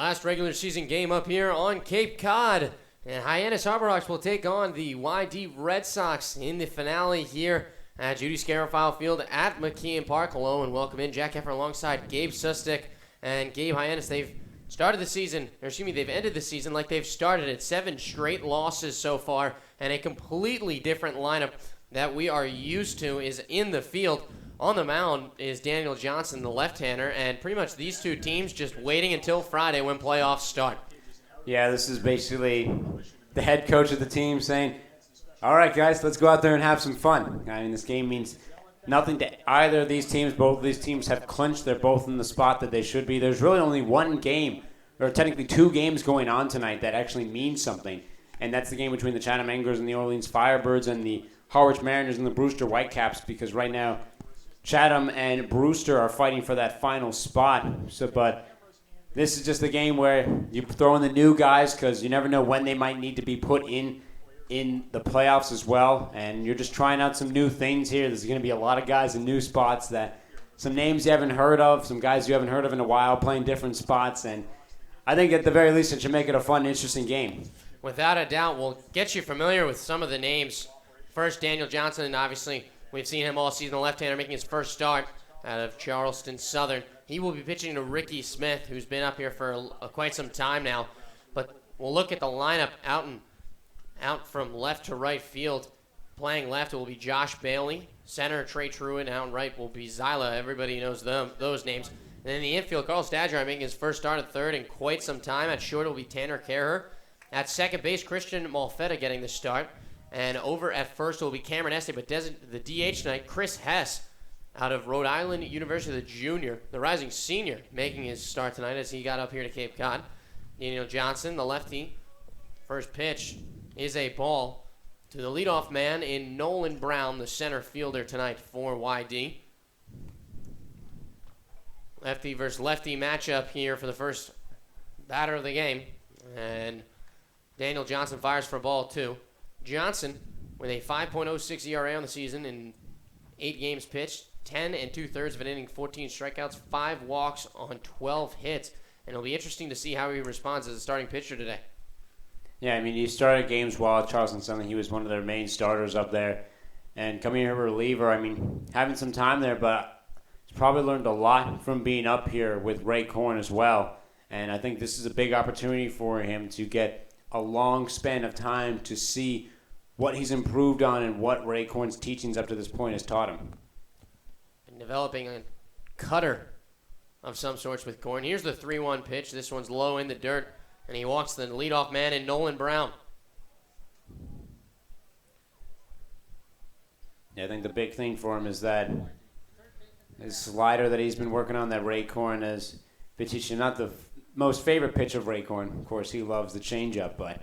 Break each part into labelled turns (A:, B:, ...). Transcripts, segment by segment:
A: Last regular season game up here on Cape Cod. And Hyannis Harborhawks will take on the YD Red Sox in the finale here at Judy Scarafile Field at McKeon Park. Hello and welcome in. Jack Effer alongside Gabe Sustick and Gabe Hyannis. They've ended the season like they've started it. 7 straight losses so far, and a completely different lineup that we are used to is in the field. On the mound is Daniel Johnson, the left-hander, and pretty much these two teams just waiting until Friday when playoffs start.
B: Yeah, this is basically the head coach of the team saying, all right, guys, let's go out there and have some fun. I mean, this game means nothing to either of these teams. Both of these teams have clinched. They're both in the spot that they should be. There's really only one game, or technically 2 games going on tonight that actually means something, and that's the game between the Chatham Anglers and the Orleans Firebirds and the Harwich Mariners and the Brewster Whitecaps, because right now Chatham and Brewster are fighting for that final spot. But this is just a game where you throw in the new guys because you never know when they might need to be put in the playoffs as well. And you're just trying out some new things here. There's going to be a lot of guys in new spots, some names you haven't heard of, some guys you haven't heard of in a while playing different spots. And I think at the very least it should make it a fun, interesting game.
A: Without a doubt, we'll get you familiar with some of the names. First, Daniel Johnson, and obviously we've seen him all season, the left-hander making his first start out of Charleston Southern. He will be pitching to Ricky Smith, who's been up here for quite some time now. But we'll look at the lineup out from left to right field. Playing left will be Josh Bailey. Center, Trey Truitt. Out right will be Zyla. Everybody knows those names. And in the infield, Carl Stadger making his first start at third in quite some time. At short will be Tanner Kerher. At second base, Christian Malfetta getting the start. And over at first will be Cameron Este, but the DH tonight, Chris Hess, out of Rhode Island University, the junior, the rising senior, making his start tonight as he got up here to Cape Cod. Daniel Johnson, the lefty, first pitch is a ball to the leadoff man in Nolan Brown, the center fielder tonight for YD. Lefty versus lefty matchup here for the first batter of the game. And Daniel Johnson fires for a ball 2. Johnson, with a 5.06 ERA on the season in 8 games pitched, 10 2/3 of an inning, 14 strikeouts, 5 walks on 12 hits. And it'll be interesting to see how he responds as a starting pitcher today.
B: Yeah, I mean, he started games well at Charleston Southern. He was one of their main starters up there. And coming here as a reliever, I mean, having some time there, but he's probably learned a lot from being up here with Ray Korn as well. And I think this is a big opportunity for him to get a long span of time to see what he's improved on and what Ray Korn's teachings up to this point has taught him.
A: And developing a cutter of some sorts with Korn. Here's the 3-1 pitch. This one's low in the dirt, and he walks the leadoff man in Nolan Brown.
B: Yeah, I think the big thing for him is that his slider that he's been working on, that Ray Korn has been teaching, not the most favorite pitch of Ray Korn. Of course, he loves the changeup, but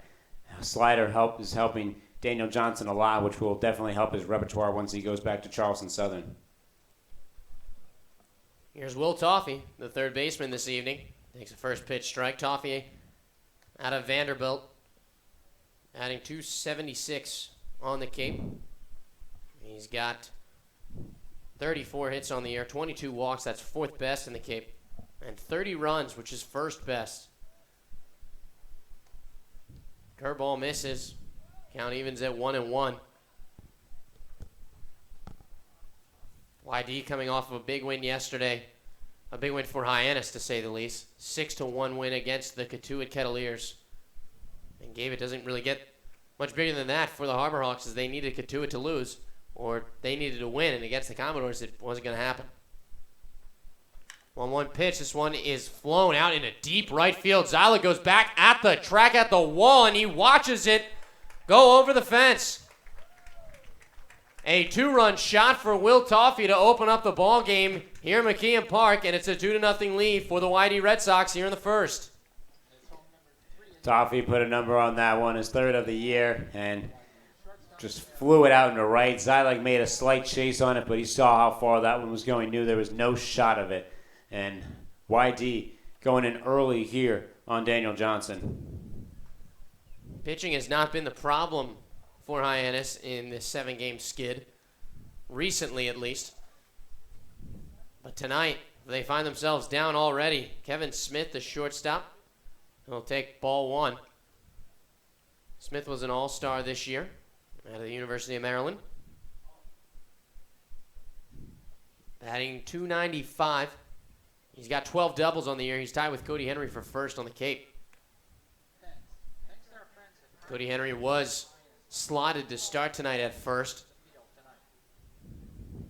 B: slider is helping Daniel Johnson a lot, which will definitely help his repertoire once he goes back to Charleston Southern.
A: Here's Will Toffee, the third baseman this evening. Takes a first pitch strike. Toffee out of Vanderbilt, adding 276 on the Cape. He's got 34 hits on the year, 22 walks. That's 4th best in the Cape. And 30 runs, which is 1st best. Curveball misses. Count evens at 1-1. YD coming off of a big win yesterday. A big win for Hyannis, to say the least. 6-1 win against the Catuit Kettleers. And Gabe, it doesn't really get much bigger than that for the Harborhawks, as they needed Catuit to lose, or they needed to win, and against the Commodores it wasn't going to happen. 1-1 pitch. This one is flown out into deep right field. Zyla goes back at the track, at the wall, and he watches it go over the fence. A 2-run shot for Will Toffee to open up the ball game here at McKeon Park, and it's a 2-0 lead for the YD Red Sox here in the first.
B: Toffee put a number on that one, his 3rd of the year, and just flew it out into right. Zyla made a slight chase on it, but he saw how far that one was going, knew there was no shot of it. And YD going in early here on Daniel Johnson.
A: Pitching has not been the problem for Hyannis in this 7-game skid, recently at least. But tonight, they find themselves down already. Kevin Smith, the shortstop, He'll take ball one. Smith was an all-star this year out of the University of Maryland. Batting .295. He's got 12 doubles on the year. He's tied with Cody Henry for first on the Cape. Cody Henry was slotted to start tonight at first.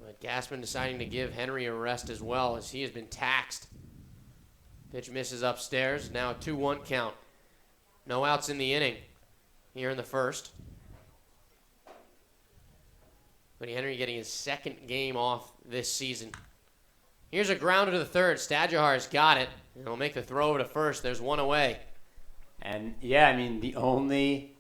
A: But Gassman deciding to give Henry a rest as well, as he has been taxed. Pitch misses upstairs. Now a 2-1 count. No outs in the inning here in the first. Cody Henry getting his second game off this season. Here's a grounder to the third. Stajahar's got it. And he'll make the throw over to first. There's one away.
B: And, yeah, I mean, the only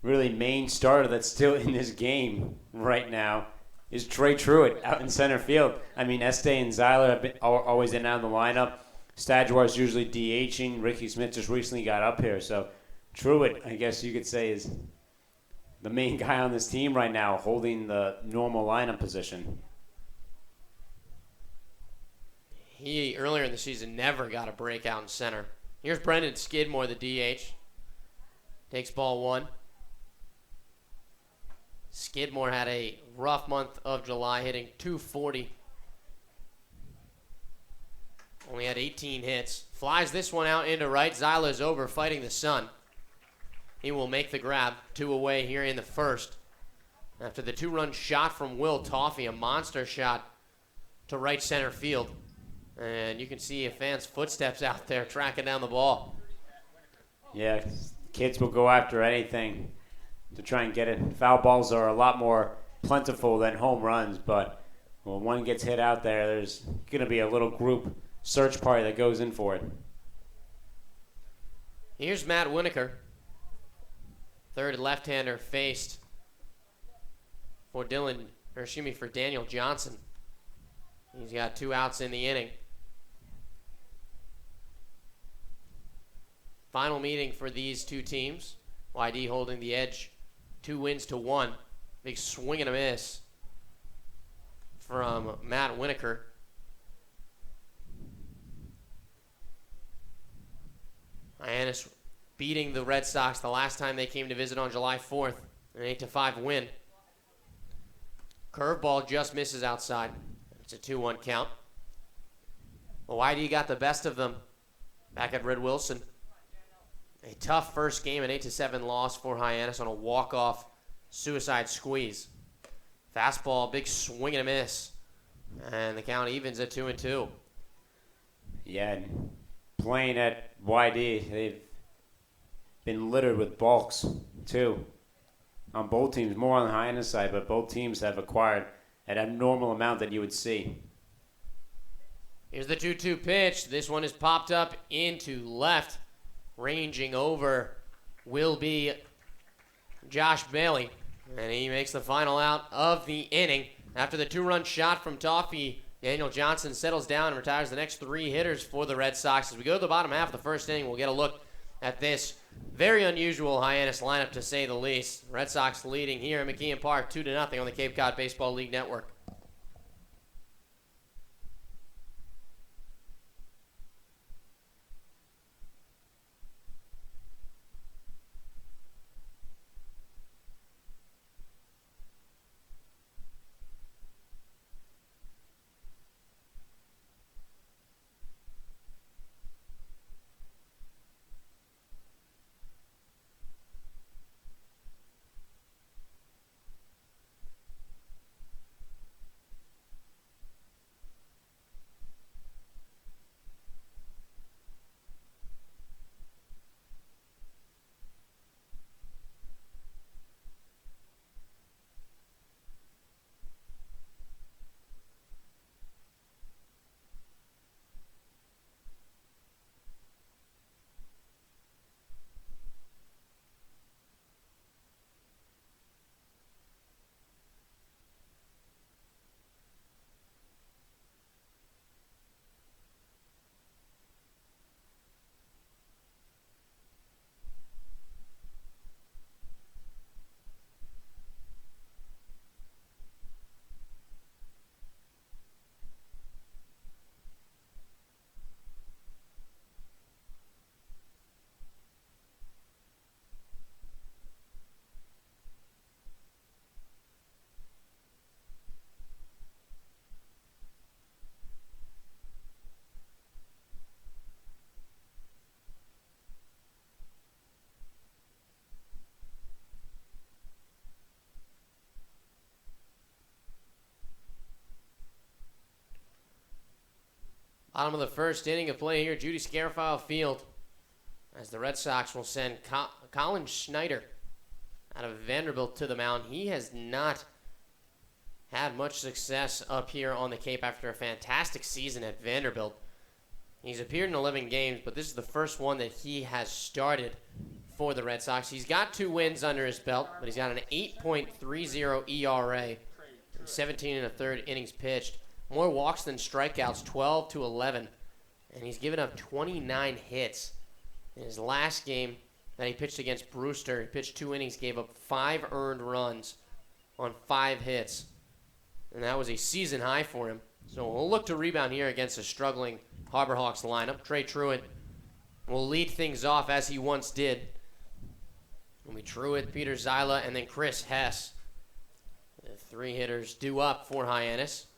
B: really main starter that's still in this game right now is Trey Truitt out in center field. I mean, Este and Zyler have been always in and out of the lineup. Stajahar's usually DHing. Ricky Smith just recently got up here. So Truitt, I guess you could say, is the main guy on this team right now, holding the normal lineup position.
A: He, earlier in the season, never got a breakout in center. Here's Brendan Skidmore, the DH. Takes ball one. Skidmore had a rough month of July, hitting .240. Only had 18 hits. Flies this one out into right. Zyla's over, fighting the sun. He will make the grab. 2 away here in the first. After the 2-run shot from Will Toffee, a monster shot to right center field. And you can see a fan's footsteps out there tracking down the ball.
B: Yeah, kids will go after anything to try and get it. Foul balls are a lot more plentiful than home runs, but when one gets hit out there, there's going to be a little group search party that goes in for it.
A: Here's Matt Winokur. Third left-hander faced for Daniel Johnson. He's got 2 outs in the inning. Final meeting for these two teams. YD holding the edge, 2 wins to 1. Big swing and a miss from Matt Winokur. Hyannis beating the Red Sox the last time they came to visit on July 4th. An 8-5 win. Curveball just misses outside. It's a 2-1 count. Well, YD got the best of them back at Red Wilson. A tough first game, an 8-7 loss for Hyannis on a walk-off suicide squeeze. Fastball, big swing and a miss. And the count evens at 2-2.
B: Yeah, and playing at YD, they've been littered with balks, too. On both teams, more on the Hyannis side, but both teams have acquired an abnormal amount that you would see.
A: Here's the 2-2 pitch. This one is popped up into left. Ranging over will be Josh Bailey. And he makes the final out of the inning. After the 2-run shot from Toffee, Daniel Johnson settles down and retires the next 3 hitters for the Red Sox. As we go to the bottom half of the first inning, we'll get a look at this very unusual Hyannis lineup, to say the least. Red Sox leading here at McKeon Park 2-0 on the Cape Cod Baseball League Network. Bottom of the first inning of play here, Judy Scarafile Field, as the Red Sox will send Colin Schneider out of Vanderbilt to the mound. He has not had much success up here on the Cape after a fantastic season at Vanderbilt. He's appeared in 11 games, but this is the first one that he has started for the Red Sox. He's got 2 wins under his belt, but he's got an 8.30 ERA and 17 1/3 innings pitched. More walks than strikeouts, 12 to 11, and he's given up 29 hits. In his last game that he pitched against Brewster, he pitched 2 innings, gave up 5 earned runs on 5 hits, and that was a season high for him. So we'll look to rebound here against a struggling Harbor Hawks lineup. Trey Truitt will lead things off as he once did. It'll be Truitt, Peter Zyla, and then Chris Hess. The 3 hitters due up for Hyannis.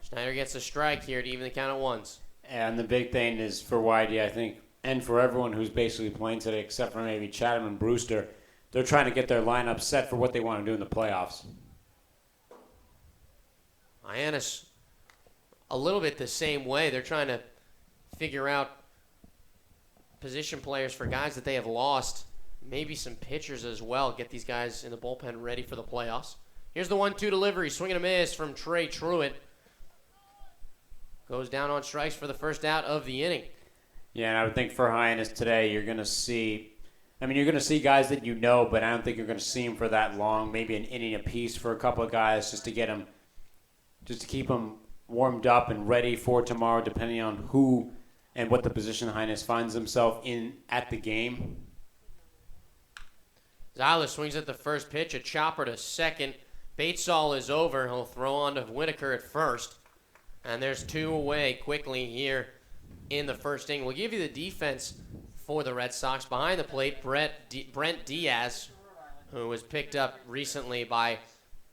A: Schneider gets a strike here to even the count at 1s.
B: And the big thing is for Whitey, I think, and for everyone who's basically playing today, except for maybe Chatham and Brewster, they're trying to get their lineup set for what they want to do in the playoffs.
A: Hyannis, a little bit the same way. They're trying to figure out position players for guys that they have lost. Maybe some pitchers as well. Get these guys in the bullpen ready for the playoffs. Here's the 1-2 delivery. Swing and a miss from Trey Truitt. Goes down on strikes for the first out of the inning.
B: Yeah, and I would think for Hyannis today, you're going to see, guys that you know, but I don't think you're going to see them for that long. Maybe an inning apiece for a couple of guys just to keep them warmed up and ready for tomorrow, depending on who and what the position Hyannis finds himself in at the game.
A: Zyla swings at the first pitch, a chopper to second. Batesall is over. He'll throw on to Whitaker at first. And there's 2 away quickly here in the first inning. We'll give you the defense for the Red Sox. Behind the plate, Brent Diaz, who was picked up recently by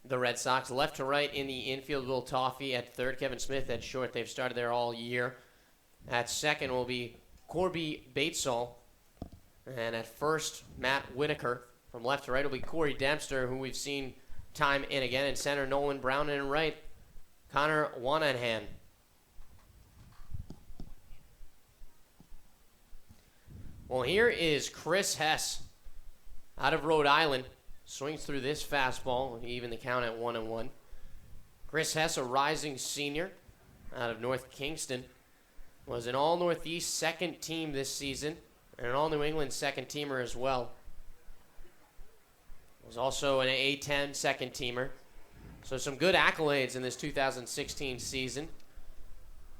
A: the Red Sox. Left to right in the infield, Will Toffee at third. Kevin Smith at short. They've started there all year. At second will be Corby Batesall. And at first, Matt Whitaker. From left to right will be Corey Dempster, who we've seen time and again. In center, Nolan Brown. And in right, Connor Wanahan. Well, here is Chris Hess out of Rhode Island. Swings through this fastball, even the count at 1-1. Chris Hess, a rising senior out of North Kingston, was an All-Northeast second team this season and an All-New England second teamer as well. Was also an A-10 second teamer. So some good accolades in this 2016 season.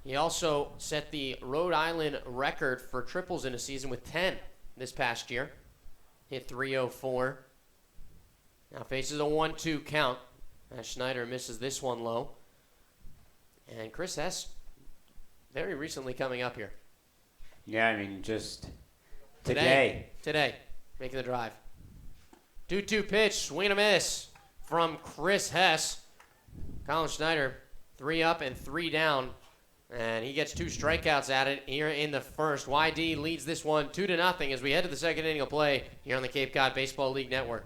A: He also set the Rhode Island record for triples in a season with 10 this past year. Hit .304. Now faces a 1-2 count as Schneider misses this one low. And Chris Hess very recently coming up here.
B: Yeah, I mean, just today.
A: Today, making the drive. 2-2 pitch, swing and a miss from Chris Hess. Colin Schneider, 3 up and 3 down. And he gets 2 strikeouts at it here in the first. YD leads this one 2-0 as we head to the second inning of play here on the Cape Cod Baseball League Network.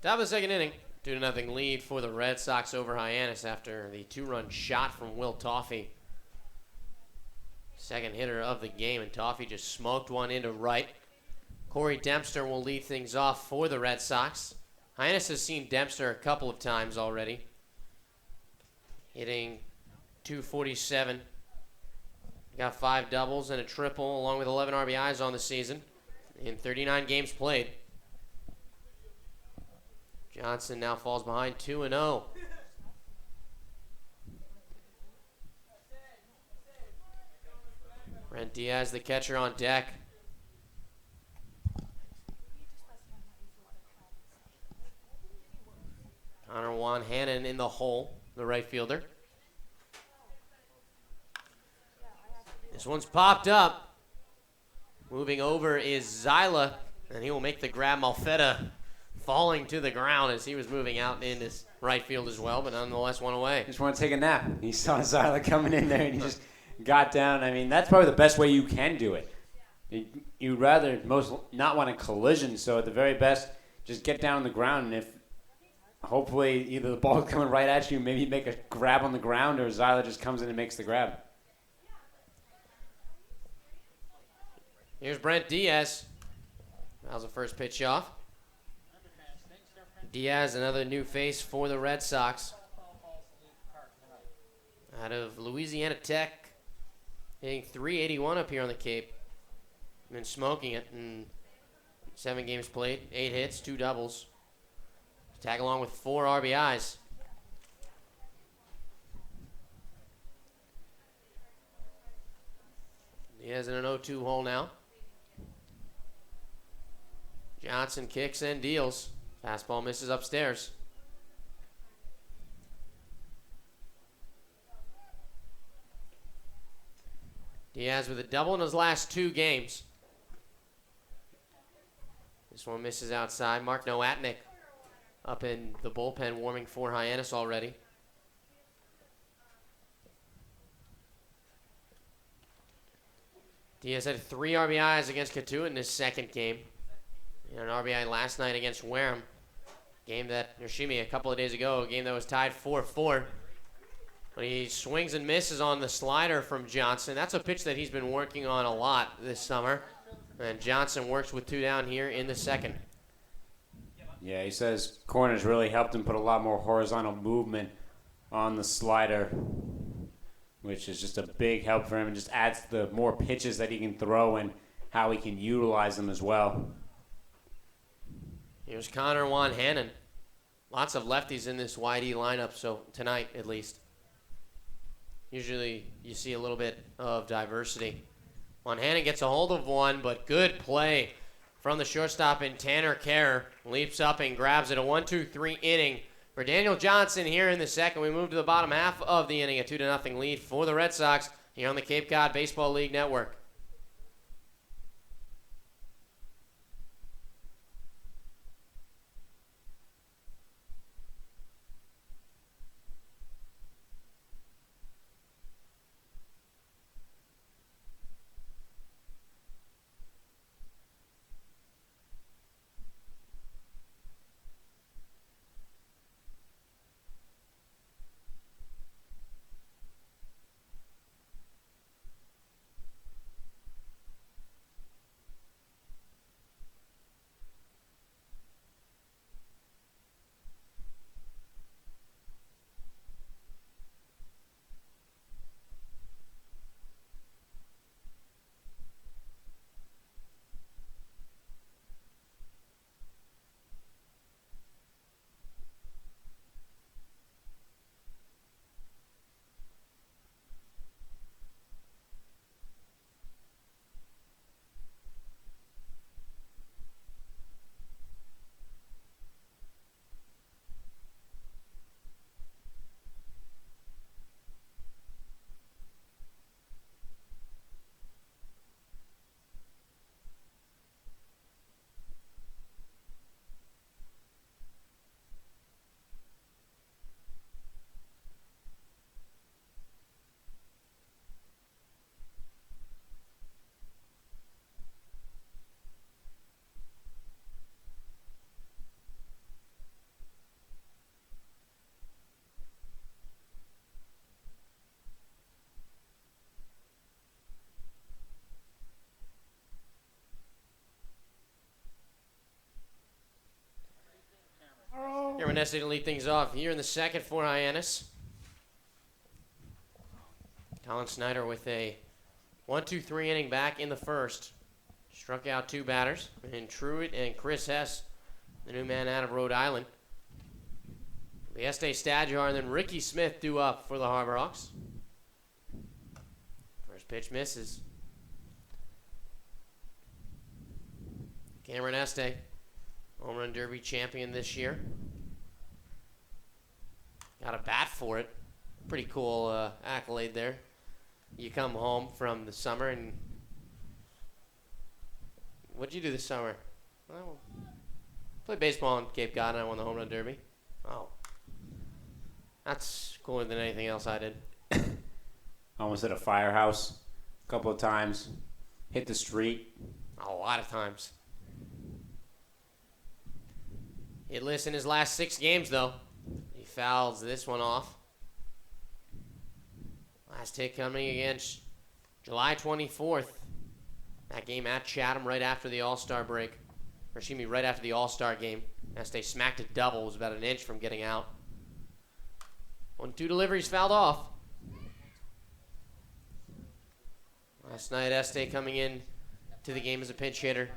A: Top of the second inning. 2-0 lead for the Red Sox over Hyannis after the 2-run shot from Will Toffey. Second hitter of the game, and Toffey just smoked one into right. Corey Dempster will lead things off for the Red Sox. Hyannis has seen Dempster a couple of times already, hitting .247. Got 5 doubles and a triple, along with 11 RBIs on the season in 39 games played. Johnson now falls behind 2-0. Brent Diaz, the catcher, on deck. Connor Juan Hannon in the hole, the right fielder. This one's popped up. Moving over is Zyla, and he will make the grab. Malfetta falling to the ground as he was moving out in his right field as well, but nonetheless one away.
B: Just want to take a nap. He saw Zyla coming in there, and he just got down. I mean, that's probably the best way you can do it. You'd rather most not want a collision, so at the very best, just get down on the ground, and if hopefully either the ball's coming right at you, maybe make a grab on the ground, or Zyla just comes in and makes the grab.
A: Here's Brent Diaz. That was the first pitch off. Diaz, another new face for the Red Sox. Out of Louisiana Tech, hitting .381 up here on the Cape. Been smoking it in 7 games played, 8 hits, 2 doubles. Tag along with 4 RBIs. Diaz in an 0-2 hole now. Johnson kicks and deals. Fastball misses upstairs. Diaz with a double in his last 2 games. This one misses outside. Mark Nowatnik up in the bullpen warming for Hyannis already. Diaz had 3 RBIs against Katua in his second game. And an RBI last night against Wareham. Game that, Yoshimi, a couple of days ago, a game that was tied 4-4. But he swings and misses on the slider from Johnson. That's a pitch that he's been working on a lot this summer. And Johnson works with 2 down here in the second.
B: Yeah, he says corners really helped him put a lot more horizontal movement on the slider, which is just a big help for him and just adds the more pitches that he can throw and how he can utilize them as well.
A: Here's Connor Juan Hannon. Lots of lefties in this YD lineup, so tonight at least. Usually you see a little bit of diversity. Juan Hannon gets a hold of one, but good play from the shortstop in Tanner Kerr. Leaps up and grabs it. A 1-2-3 inning for Daniel Johnson here in the second. We move to the bottom half of the inning, a 2-0 lead for the Red Sox here on the Cape Cod Baseball League Network. Cameron Estate to lead things off here in the second for Hyannis. Colin Snyder with a 1-2-3 inning back in the first. Struck out 2 batters, and Truitt and Chris Hess, the new man out of Rhode Island. The Este Stadjar and then Ricky Smith due up for the Harbor Hawks. First pitch misses. Cameron Este, Home Run Derby champion this year. Got a bat for it. Pretty cool accolade there. You come home from the summer and... What'd you do this summer? Well, played baseball in Cape Cod and I won the Home Run Derby. Oh. That's cooler than anything else I did.
B: Almost hit a firehouse a couple of times. Hit the street.
A: A lot of times. Hitless in his last 6 games, though. He fouls this one off. Last hit coming against July 24th. That game at Chatham right after the All-Star break. Or excuse me, right after the All-Star game. Este smacked a double. It was about an inch from getting out. 1-2 deliveries fouled off. Last night, Este coming in to the game as a pinch hitter.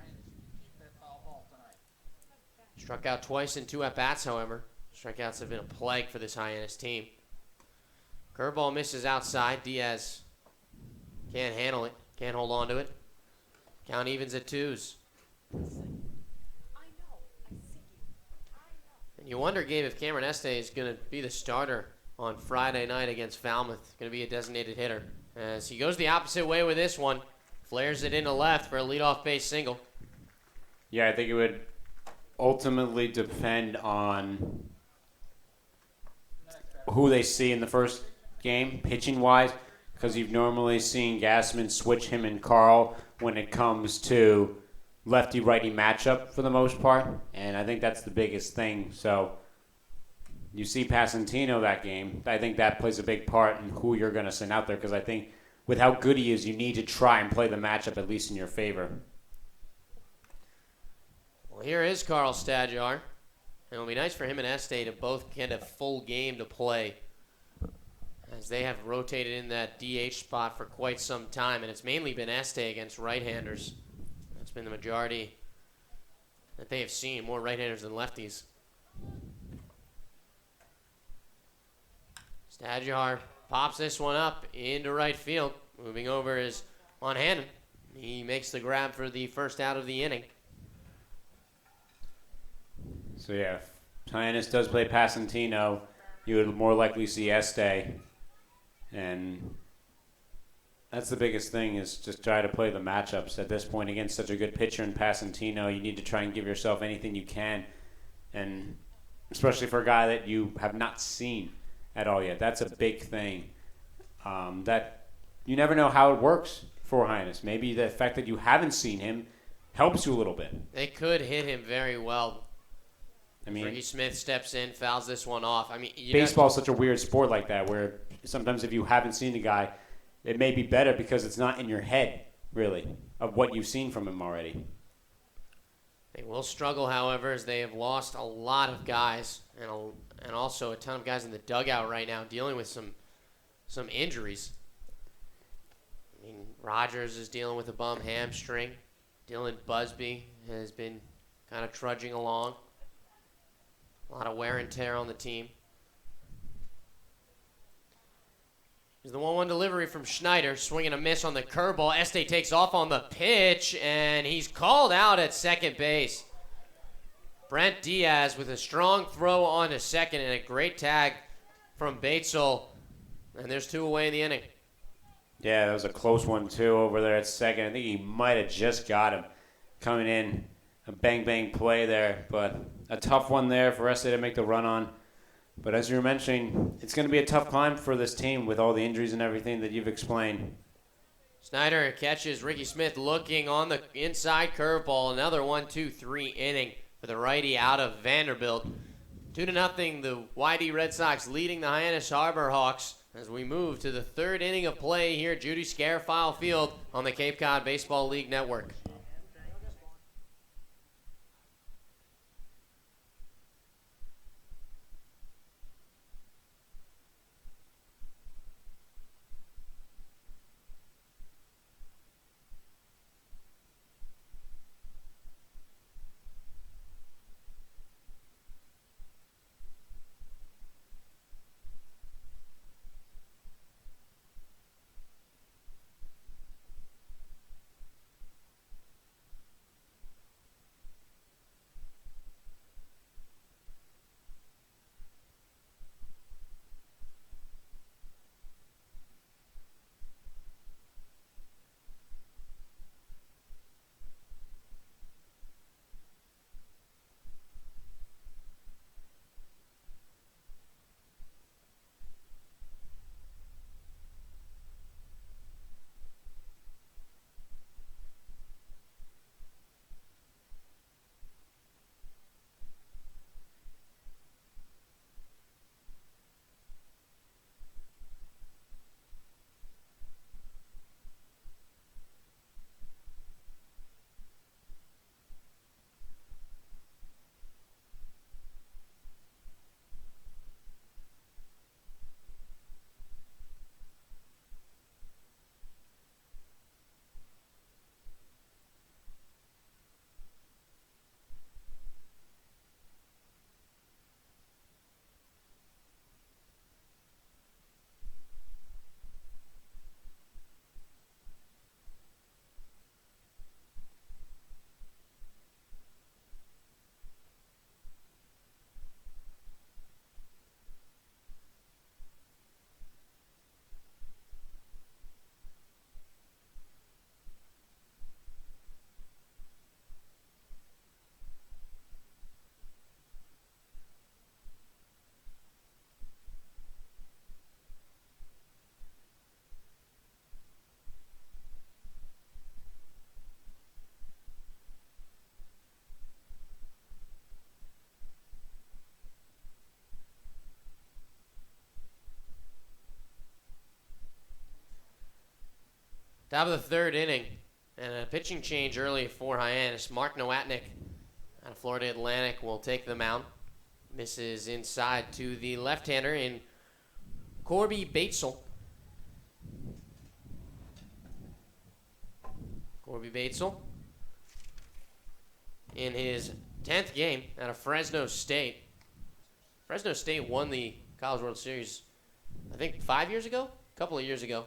A: Struck out twice in 2 at-bats, however. Strikeouts have been a plague for this Hyannis team. Curveball misses outside. Diaz can't handle it. Can't hold on to it. Count evens at 2s. And you wonder, Gabe, if Cameron Este is going to be the starter on Friday night against Falmouth. Going to be a designated hitter. As he goes the opposite way with this one. Flares it into left for a leadoff base single.
B: Yeah, I think it would ultimately depend on who they see in the first game, pitching-wise, because you've normally seen Gassman switch him and Carl when it comes to lefty-righty matchup for the most part, and I think that's the biggest thing. So you see Pasantino that game. I think that plays a big part in who you're going to send out there, because I think with how good he is, you need to try and play the matchup at least in your favor.
A: Well, here is Carl Stadjar. It'll be nice for him and Este to both get a full game to play, as they have rotated in that DH spot for quite some time, and it's mainly been Este against right-handers. That's been the majority that they have seen, more right-handers than lefties. Stadjar pops this one up into right field. Moving over is Monhannon. He makes the grab for the first out of the inning.
B: So yeah, if Hyannis does play Pasantino, you would more likely see Este. And that's the biggest thing, is just try to play the matchups at this point against such a good pitcher in Pasantino. You need to try and give yourself anything you can, and especially for a guy that you have not seen at all yet. That's a big thing. That you never know how it works for Hyannis. Maybe the fact that you haven't seen him helps you a little bit.
A: They could hit him very well.
B: I mean,
A: Ricky Smith steps in, fouls this one off. I mean,
B: baseball's such a weird sport like that, where sometimes if you haven't seen the guy, it may be better because it's not in your head, really, of what you've seen from him already.
A: They will struggle, however, as they have lost a lot of guys and also a ton of guys in the dugout right now dealing with some injuries. I mean, Rogers is dealing with a bum hamstring. Dylan Busby has been kind of trudging along. A lot of wear and tear on the team. Here's the 1-1 delivery from Schneider. Swing and a miss on the curveball. Este takes off on the pitch, and he's called out at second base. Brent Diaz with a strong throw on to second and a great tag from Batesel. And there's 2 away in the inning.
B: Yeah, that was a close one, too, over there at second. I think he might have just got him coming in. A bang-bang play there, but a tough one there for Este to make the run on. But as you were mentioning, it's going to be a tough climb for this team with all the injuries and everything that you've explained.
A: Snyder catches Ricky Smith looking on the inside curveball. Another 1-2-3 inning for the righty out of Vanderbilt. 2-0, the YD Red Sox leading the Hyannis Harbor Hawks as we move to the 3rd inning of play here at Judy Scarfile Field on the Cape Cod Baseball League Network. Top of the third inning, and a pitching change early for Hyannis. Mark Nowatnik out of Florida Atlantic will take the mound. Misses inside to the left-hander in Corby Batesel. Corby Batesel in his 10th game out of Fresno State. Fresno State won the College World Series, I think 5 years ago? A couple of years ago.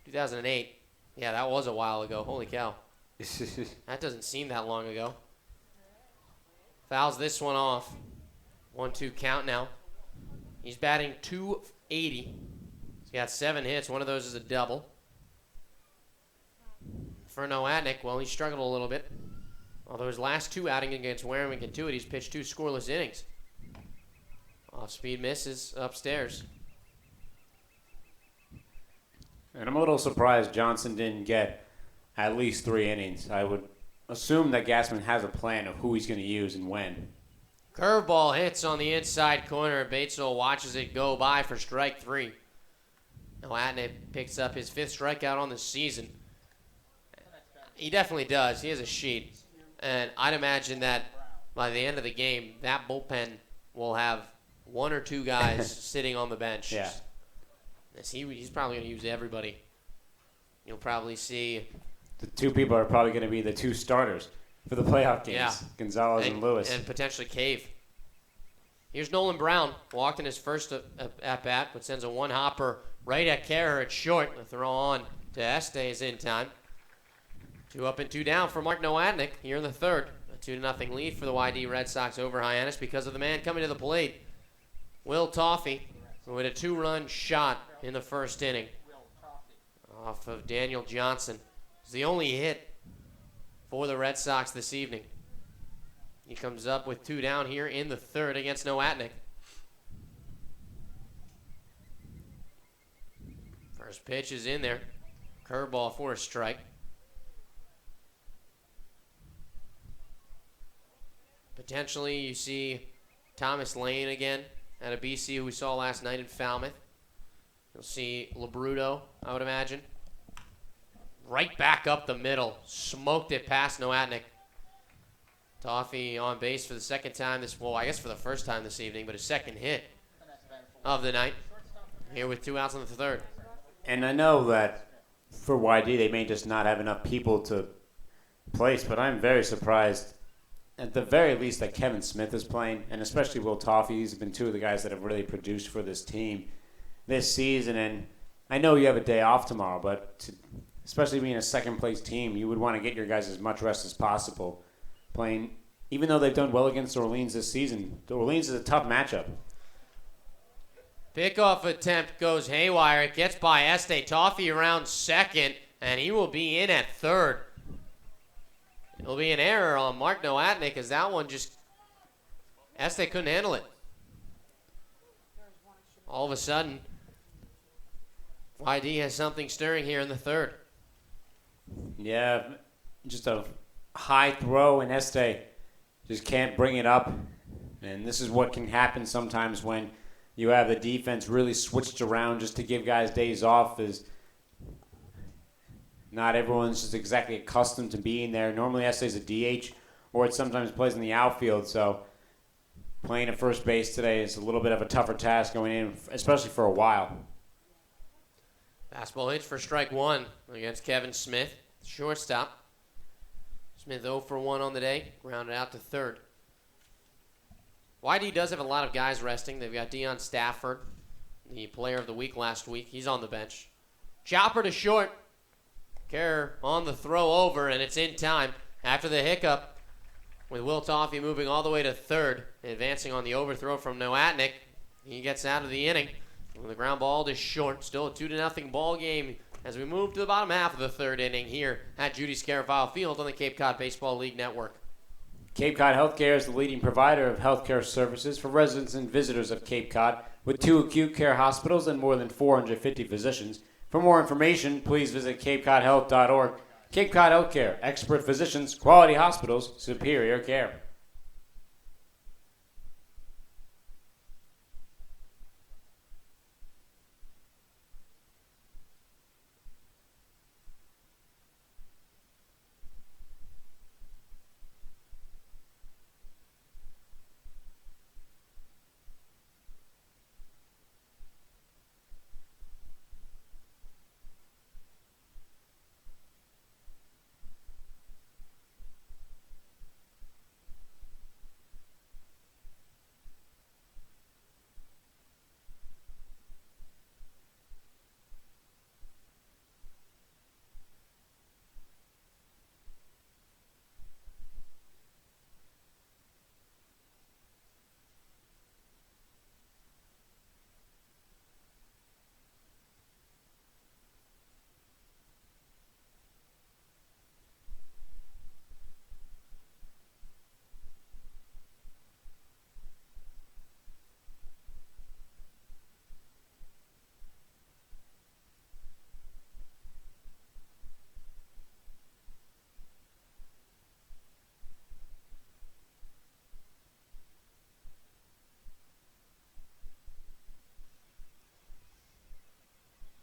A: 2008. Yeah, that was a while ago. Holy cow. That doesn't seem that long ago. Fouls this one off. 1-2 count now. He's batting .280. He's got 7 hits. One of those is a double. For Nowatnik, well, he struggled a little bit. Although his last 2 outings against Wareham and Kentucky, he's pitched 2 scoreless innings. Off-speed misses upstairs.
B: And I'm a little surprised Johnson didn't get at least 3 innings. I would assume that Gassman has a plan of who he's going to use and when.
A: Curveball hits on the inside corner. Batesel watches it go by for strike 3. Nowatnik picks up his 5th strikeout on the season. He definitely does. He has a sheet. And I'd imagine that by the end of the game, that bullpen will have 1 or 2 guys sitting on the bench.
B: Yeah.
A: He's probably going to use everybody. You'll probably see
B: The 2 people are probably going to be the 2 starters for the playoff games,
A: Yeah.
B: Gonzalez and Lewis.
A: And potentially Cave. Here's Nolan Brown. Walked in his first at-bat, but sends a 1-hopper right at Kerr at short. The throw on to Este is in time. 2 up and 2 down for Mark Nowatnik here in the third. A 2-0 lead for the YD Red Sox over Hyannis because of the man coming to the plate. Will Toffey with a 2-run shot in the first inning off of Daniel Johnson. It's the only hit for the Red Sox this evening. He comes up with 2 down here in the third against Nowatnik. First pitch is in there. Curveball for a strike. Potentially you see Thomas Lane again out of BC, who we saw last night in Falmouth. You'll see Labruto, I would imagine. Right back up the middle. Smoked it past Nowatnik. Toffey on base for the second time I guess for the first time this evening, but his second hit of the night. Here with 2 outs in the third.
B: And I know that for YD they may just not have enough people to place, but I'm very surprised at the very least that Kevin Smith is playing, and especially Will Toffey. These have been 2 of the guys that have really produced for this team this season. And I know you have a day off tomorrow, but especially being a second-place team, you would want to get your guys as much rest as possible. Playing, even though they've done well against Orleans this season, the Orleans is a tough matchup.
A: Pickoff attempt goes haywire. It gets by Este. Toffey around second, and he will be in at third. It'll be an error on Mark Nowatnik as that one just, Este couldn't handle it. All of a sudden, YD has something stirring here in the third.
B: Yeah, just a high throw, and Este just can't bring it up. And this is what can happen sometimes when you have the defense really switched around just to give guys days off, is not everyone's just exactly accustomed to being there. Normally Este's a DH, or it sometimes plays in the outfield, so playing at first base today is a little bit of a tougher task going in, especially for a while.
A: Fastball hits for strike 1 against Kevin Smith, shortstop. Smith 0 for 1 on the day, grounded out to third. YD does have a lot of guys resting. They've got Deion Stafford, the player of the week last week. He's on the bench. Chopper to short. Kerr on the throw over, and it's in time after the hiccup with Will Toffey moving all the way to third, advancing on the overthrow from Nowatnik. He gets out of the inning with the ground ball to short. Still a 2-0 ball game as we move to the bottom half of the third inning here at Judy Scarafile Field on the Cape Cod Baseball League Network.
B: Cape Cod Healthcare is the leading provider of healthcare services for residents and visitors of Cape Cod, with 2 acute care hospitals and more than 450 physicians. For more information, please visit capecodhealth.org. Cape Cod Healthcare, expert physicians, quality hospitals, superior care.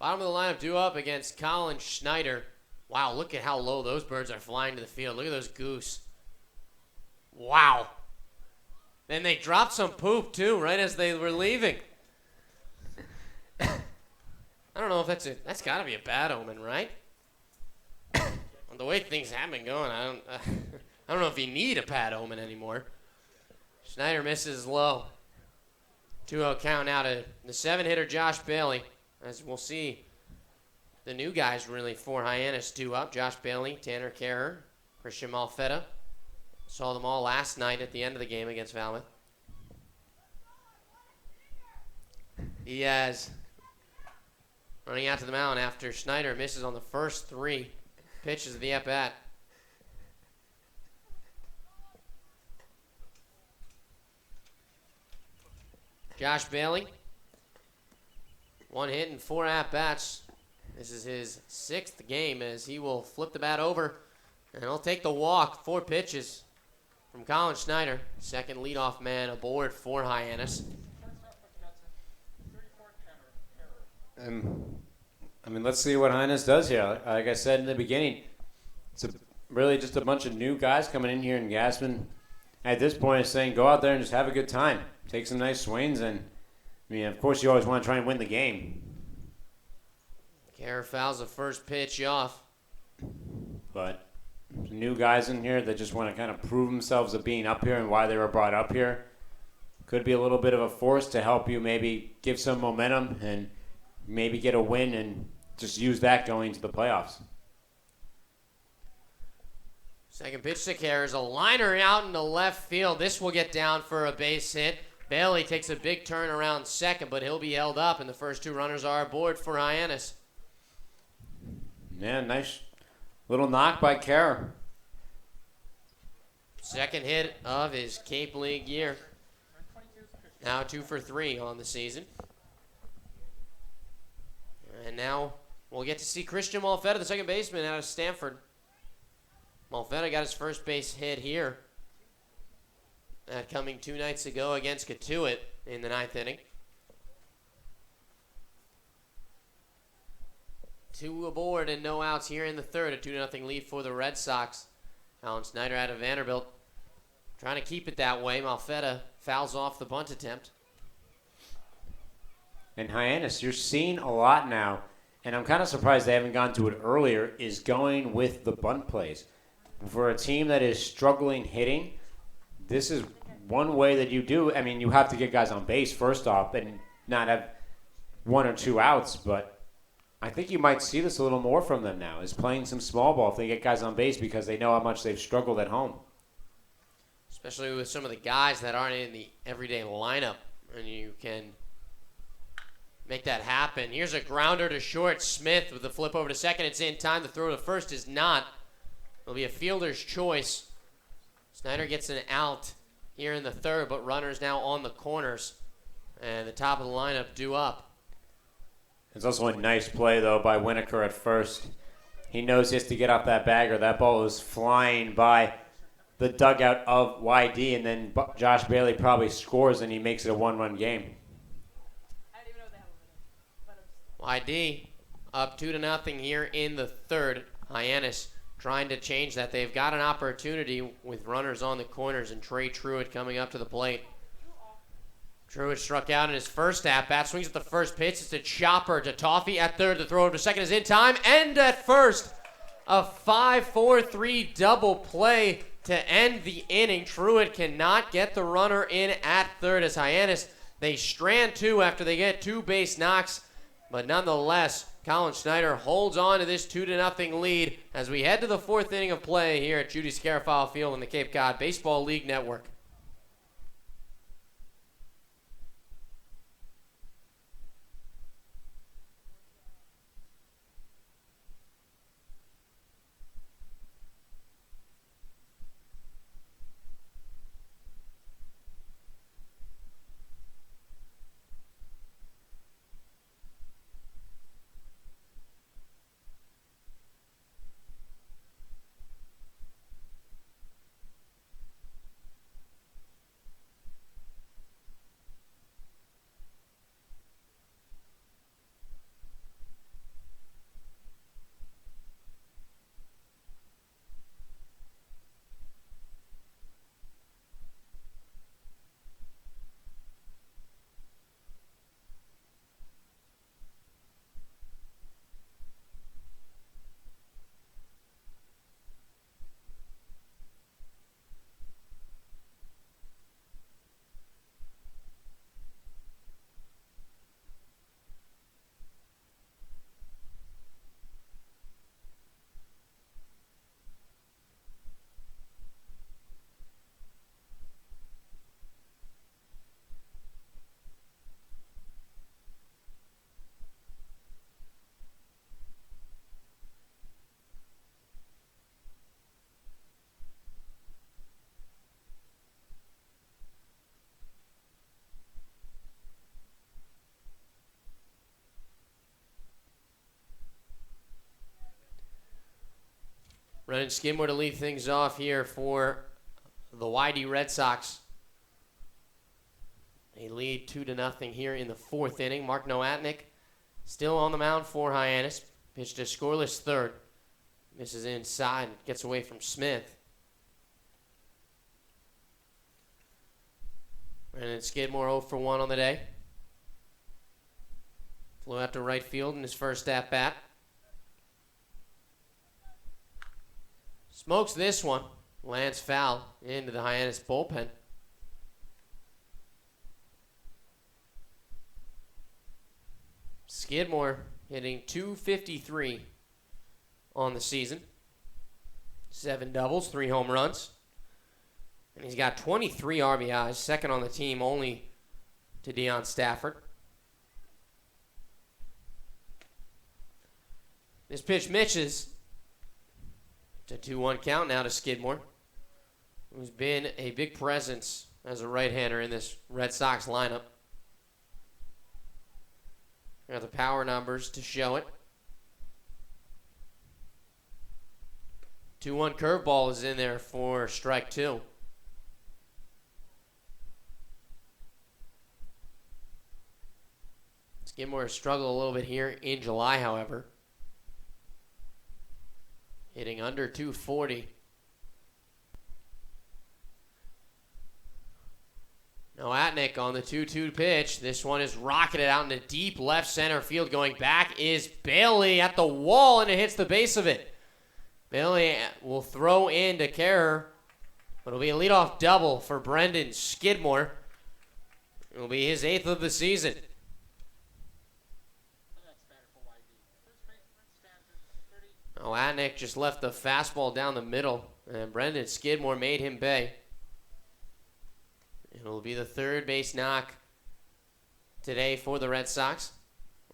A: Bottom of the lineup due up against Colin Schneider. Wow, look at how low those birds are flying to the field. Look at those goose. Wow. Then they dropped some poop, too, right as they were leaving. I don't know if that's got to be a bad omen, right? The way things have been going, I don't know if you need a bad omen anymore. Schneider misses low. 2-0 count now to the 7-hitter Josh Bailey. As we'll see, the new guys really for Hyannis due up. Josh Bailey, Tanner Carrer, Christian Malfetta. Saw them all last night at the end of the game against Falmouth. Diaz running out to the mound after Schneider misses on the first 3 pitches of the at-bat. Josh Bailey, 1 hit and 4 at-bats. This is his 6th game as he will flip the bat over and he'll take the walk. 4 pitches from Colin Schneider, second leadoff man aboard for Hyannis.
B: Let's see what Hyannis does here. Like I said in the beginning, it's really just a bunch of new guys coming in here, and Gassman at this point is saying, go out there and just have a good time. Take some nice swings, and, of course you always want to try and win the game.
A: Carrer fouls the first pitch off.
B: But new guys in here that just want to kind of prove themselves of being up here and why they were brought up here. Could be a little bit of a force to help you maybe give some momentum and maybe get a win and just use that going to the playoffs.
A: Second pitch to Carrer is a liner out into left field. This will get down for a base hit. Bailey takes a big turn around second, but he'll be held up, and the first 2 runners are aboard for Hyannis.
B: Yeah, nice little knock by Carrer.
A: Second hit of his Cape League year. Now 2 for 3 on the season. And now we'll get to see Christian Malfetta, the second baseman out of Stanford. Malfetta got his first base hit here. That coming 2 nights ago against Catuit in the 9th inning. 2 aboard and no outs here in the 3rd. A 2-0 lead for the Red Sox. Colin Schneider out of Vanderbilt. Trying to keep it that way. Malfetta fouls off the bunt attempt.
B: And Hyannis, you're seeing a lot now, and I'm kind of surprised they haven't gone to it earlier, is going with the bunt plays. For a team that is struggling hitting, this is one way that you do. You have to get guys on base first off and not have 1 or 2 outs, but I think you might see this a little more from them now, is playing some small ball if they get guys on base because they know how much they've struggled at home.
A: Especially with some of the guys that aren't in the everyday lineup, and you can make that happen. Here's a grounder to short. Smith with the flip over to second. It's in time. The throw to first is not. It'll be a fielder's choice. Schneider gets an out here in the 3rd, but runners now on the corners. And the top of the lineup due up.
B: It's also a nice play, though, by Winokur at first. He knows he has to get off that bagger. That ball is flying by the dugout of YD, and then Josh Bailey probably scores, and he makes it a 1-run game.
A: YD up 2-0 here in the 3rd. Hyannis trying to change that. They've got an opportunity with runners on the corners and Trey Truitt coming up to the plate. Truitt struck out in his first at-bat. Swings at the first pitch. It's a chopper to Toffee at 3rd. The throw over to second is in time. And at first, a 5-4-3 double play to end the inning. Truitt cannot get the runner in at 3rd as Hyannis. They strand 2 after they get 2 base knocks. But nonetheless, Colin Schneider holds on to this 2-0 lead as we head to the 4th inning of play here at Judy Scarafile Field in the Cape Cod Baseball League Network. Brendan Skidmore to lead things off here for the YD Red Sox. They lead 2-0 here in the fourth inning. Mark Noatnik still on the mound for Hyannis. Pitched a scoreless third. Misses inside and gets away from Smith. Brendan Skidmore 0 for 1 on the day. Flew out to right field in his first at-bat. Smokes this one. Lands foul into the Hyannis bullpen. Skidmore hitting .253 on the season. 7 doubles, 3 home runs. And he's got 23 RBIs, second on the team only to Deion Stafford. This pitch misses. It's a 2-1 count now to Skidmore, who's been a big presence as a right-hander in this Red Sox lineup. Got the power numbers to show it. 2-1 curveball is in there for strike 2. Skidmore struggled a little bit here in July, however. Hitting under .240. Noatnik on the 2-2 pitch. This one is rocketed out into deep left center field. Going back is Bailey at the wall, and it hits the base of it. Bailey will throw into Kehrer, but it'll be a leadoff double for Brendan Skidmore. It'll be his 8th of the season. Noatnik just left the fastball down the middle, and Brendan Skidmore made him pay. It'll be the third base knock today for the Red Sox,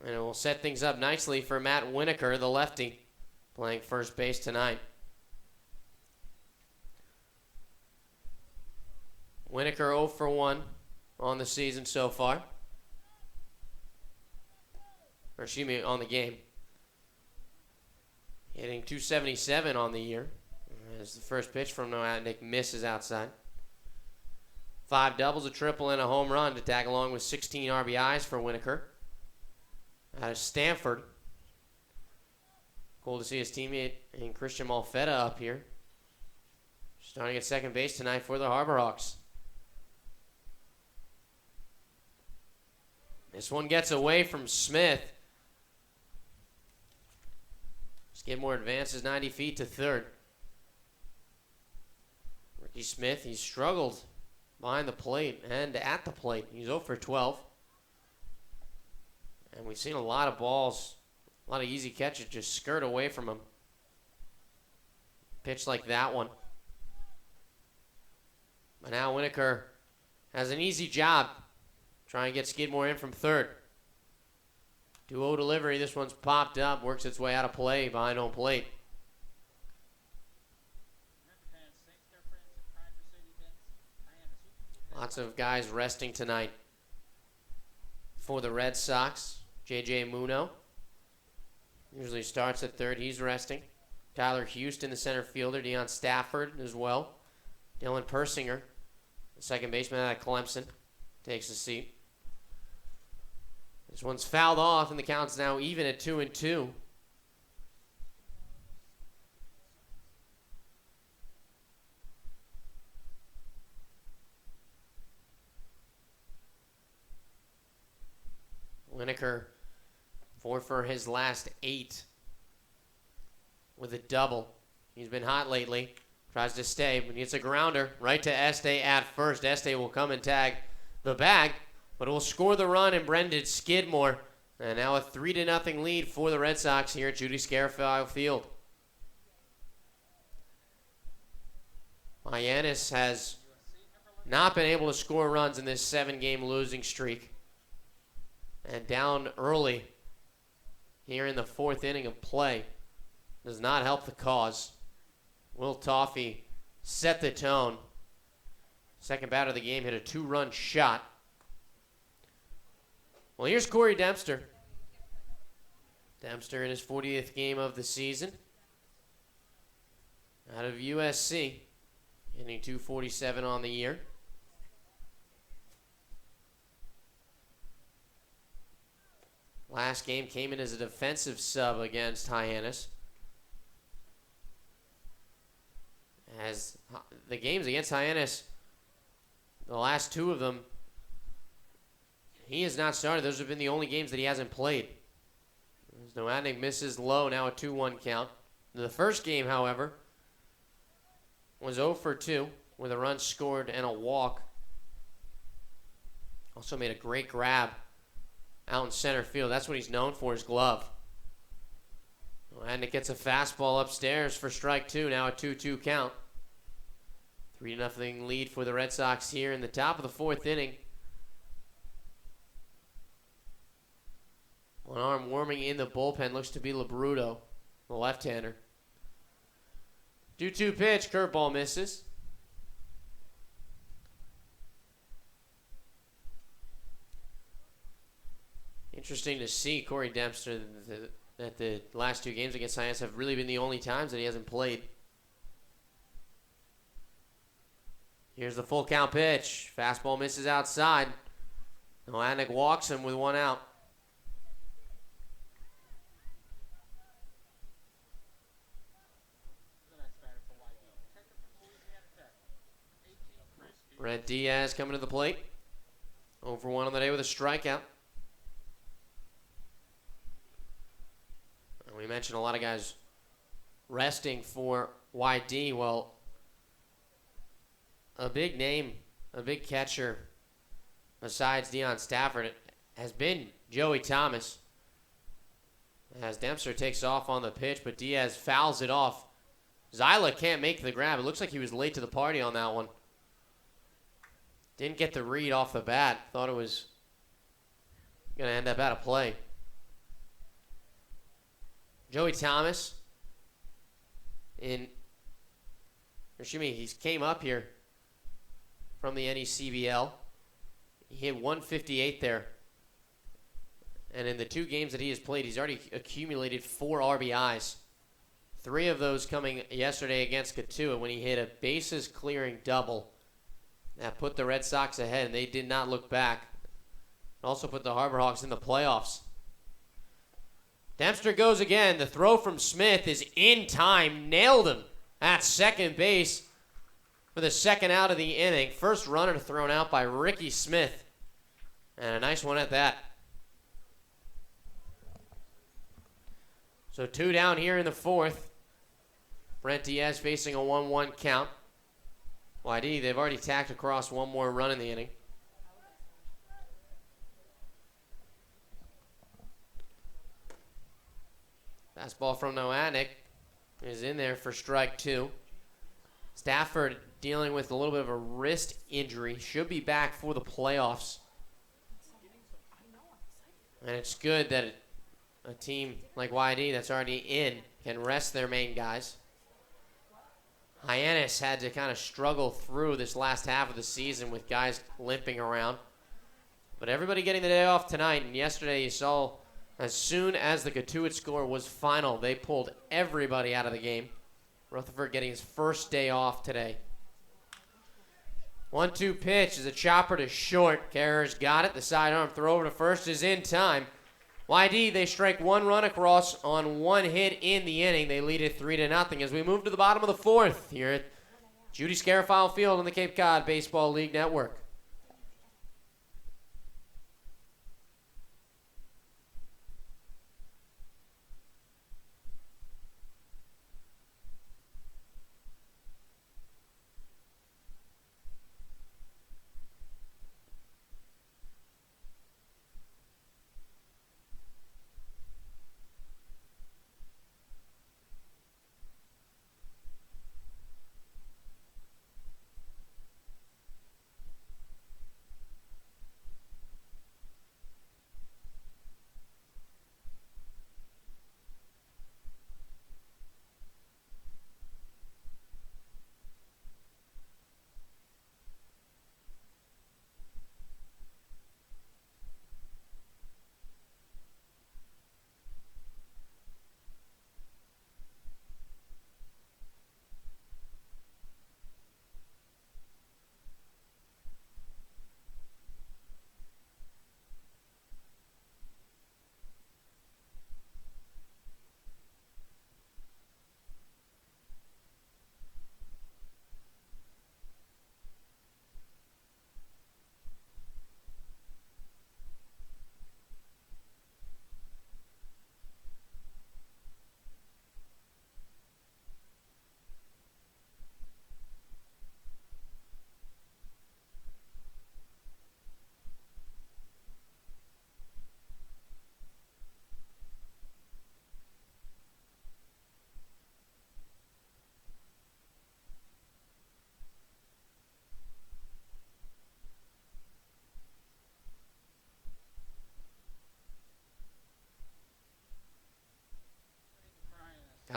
A: and it will set things up nicely for Matt Winokur, the lefty, playing first base tonight. Winokur 0 for 1 on the season so far. Or excuse me, on the game. Hitting .277 on the year. As the first pitch from Noatnik misses outside. 5 doubles, a triple, and a home run to tag along with 16 RBIs for Winokur. Out of Stanford. Cool to see his teammate and Christian Malfetta up here. Starting at second base tonight for the Harbor Hawks. This one gets away from Smith. Skidmore advances 90 feet to third. Ricky Smith, he's struggled behind the plate and at the plate. He's 0 for 12. And we've seen a lot of balls, a lot of easy catches just skirt away from him. Pitch like that one. But now Winokur has an easy job trying to get Skidmore in from third. 2-0 delivery. This one's popped up, works its way out of play behind home plate. Lots of guys resting tonight for the Red Sox. J.J. Muno usually starts at third. He's resting. Tyler Houston, the center fielder. Deion Stafford as well. Dylan Persinger, the second baseman out of Clemson, takes a seat. This one's fouled off, and the count's now even at 2-2. Winokur, 4 for his last 8 with a double. He's been hot lately. Tries to stay, but gets a grounder right to Este at first. Este will come and tag the bag, but it will score the run in Brendan Skidmore. And now a 3-0 lead for the Red Sox here at Judy Scarafile Field. Hyannis has not been able to score runs in this 7-game losing streak. And down early here in the 4th inning of play does not help the cause. Will Toffee set the tone. Second batter of the game hit a 2-run shot. Well, here's Corey Dempster. Dempster in his 40th game of the season. out of USC, hitting .247 on the year. Last game came in as a defensive sub against Hyannis. As the games against Hyannis, the last two of them, he has not started. Those have been the only games that he hasn't played. Noadnik misses low, now a 2-1 count. The first game, however, was 0 for 2 with a run scored and a walk. Also made a great grab out in center field. That's what he's known for, his glove. Noadnik gets a fastball upstairs for strike 2, now a 2-2 count. 3-0 lead for the Red Sox here in the top of the fourth inning. One arm warming in the bullpen looks to be Labruto, the left-hander. 2-2 pitch, curveball misses. Interesting to see Corey Dempster that the last two games against Hyannis have really been the only times that he hasn't played. Here's the full count pitch. Fastball misses outside. Noadnik walks him with one out. Brett Diaz coming to the plate. 0 for 1 on the day with a strikeout. And we mentioned a lot of guys resting for YD. Well, a big name, a big catcher besides Deion Stafford has been Joey Thomas. As Dempster takes off on the pitch, but Diaz fouls it off. Zyla can't make the grab. It looks like he was late to the party on that one. Didn't get the read off the bat. Thought it was going to end up out of play. Joey Thomas he came up here from the NECBL. He hit 158 there. And in the two games that he has played, he's already accumulated 4 RBIs. 3 of those coming yesterday against Katua when he hit a bases clearing double. That put the Red Sox ahead, and they did not look back. Also put the Harbor Hawks in the playoffs. Dempster goes again. The throw from Smith is in time. Nailed him at second base for the second out of the inning. First runner thrown out by Ricky Smith. And a nice one at that. So 2 down here in the fourth. Brent Diaz facing a 1-1 count. YD, they've already tacked across one more run in the inning. Fastball from Noadnik is in there for strike 2. Stafford dealing with a little bit of a wrist injury. Should be back for the playoffs. And it's good that a team like YD that's already in can rest their main guys. Hyannis had to kind of struggle through this last half of the season with guys limping around. But everybody getting the day off tonight. And yesterday you saw as soon as the Katuitt score was final, they pulled everybody out of the game. Rutherford getting his first day off today. 1-2 pitch is a chopper to short. Carrer's got it. The sidearm throw over to first is in time. YD, they strike 1 run across on 1 hit in the inning. They lead it 3-0 as we move to the bottom of the fourth here at Judy Scarafile Field on the Cape Cod Baseball League Network.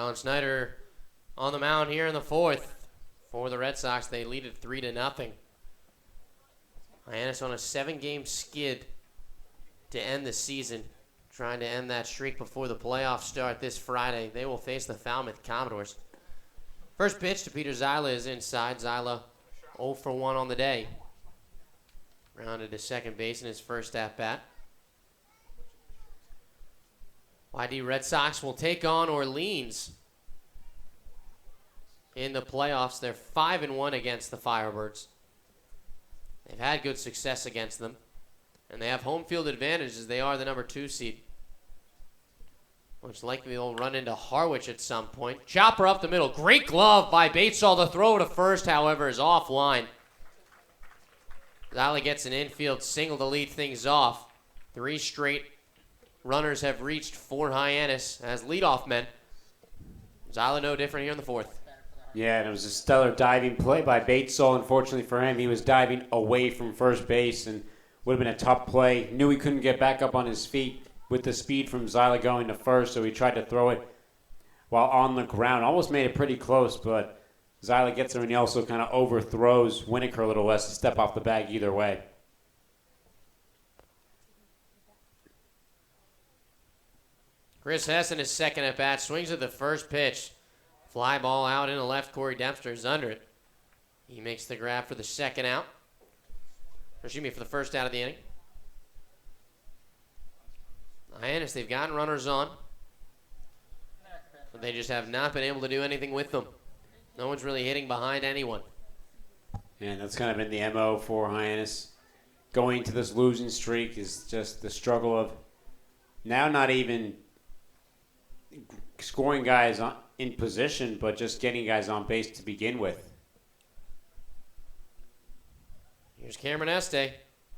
A: Colin Snyder on the mound here in the fourth. For the Red Sox, they lead it 3-0. Hyannis on a 7-game skid to end the season, trying to end that streak before the playoffs start this Friday. They will face the Falmouth Commodores. First pitch to Peter Zyla is inside. Zyla 0 for 1 on the day. Rounded to second base in his first at-bat. YD Red Sox will take on Orleans in the playoffs. They're 5-1 against the Firebirds. They've had good success against them, and they have home field advantage as they are the number 2 seed. Most likely they'll run into Harwich at some point. Chopper up the middle. Great glove by Batesall. The throw to first, however, is offline. Zyla gets an infield single to lead things off. 3 straight runners have reached for Hyannis as leadoff men. Zyla no different here in the fourth.
B: Yeah, and it was a stellar diving play by Batesall. Unfortunately for him, he was diving away from first base and would have been a tough play. Knew he couldn't get back up on his feet with the speed from Zyla going to first, so he tried to throw it while on the ground. Almost made it pretty close, but Zyla gets there and he also kind of overthrows Winokur a little less to step off the bag either way.
A: Chris Hess in his second at bat swings at the first pitch. Fly ball out into left. Corey Dempster is under it. He makes the grab for the second out. For the first out of the inning. Hyannis, they've gotten runners on, but they just have not been able to do anything with them. No one's really hitting behind anyone.
B: And that's kind of been the MO for Hyannis. Going to this losing streak is just the struggle of now not even scoring guys in position, but just getting guys on base to begin with.
A: Here's Cameron Este,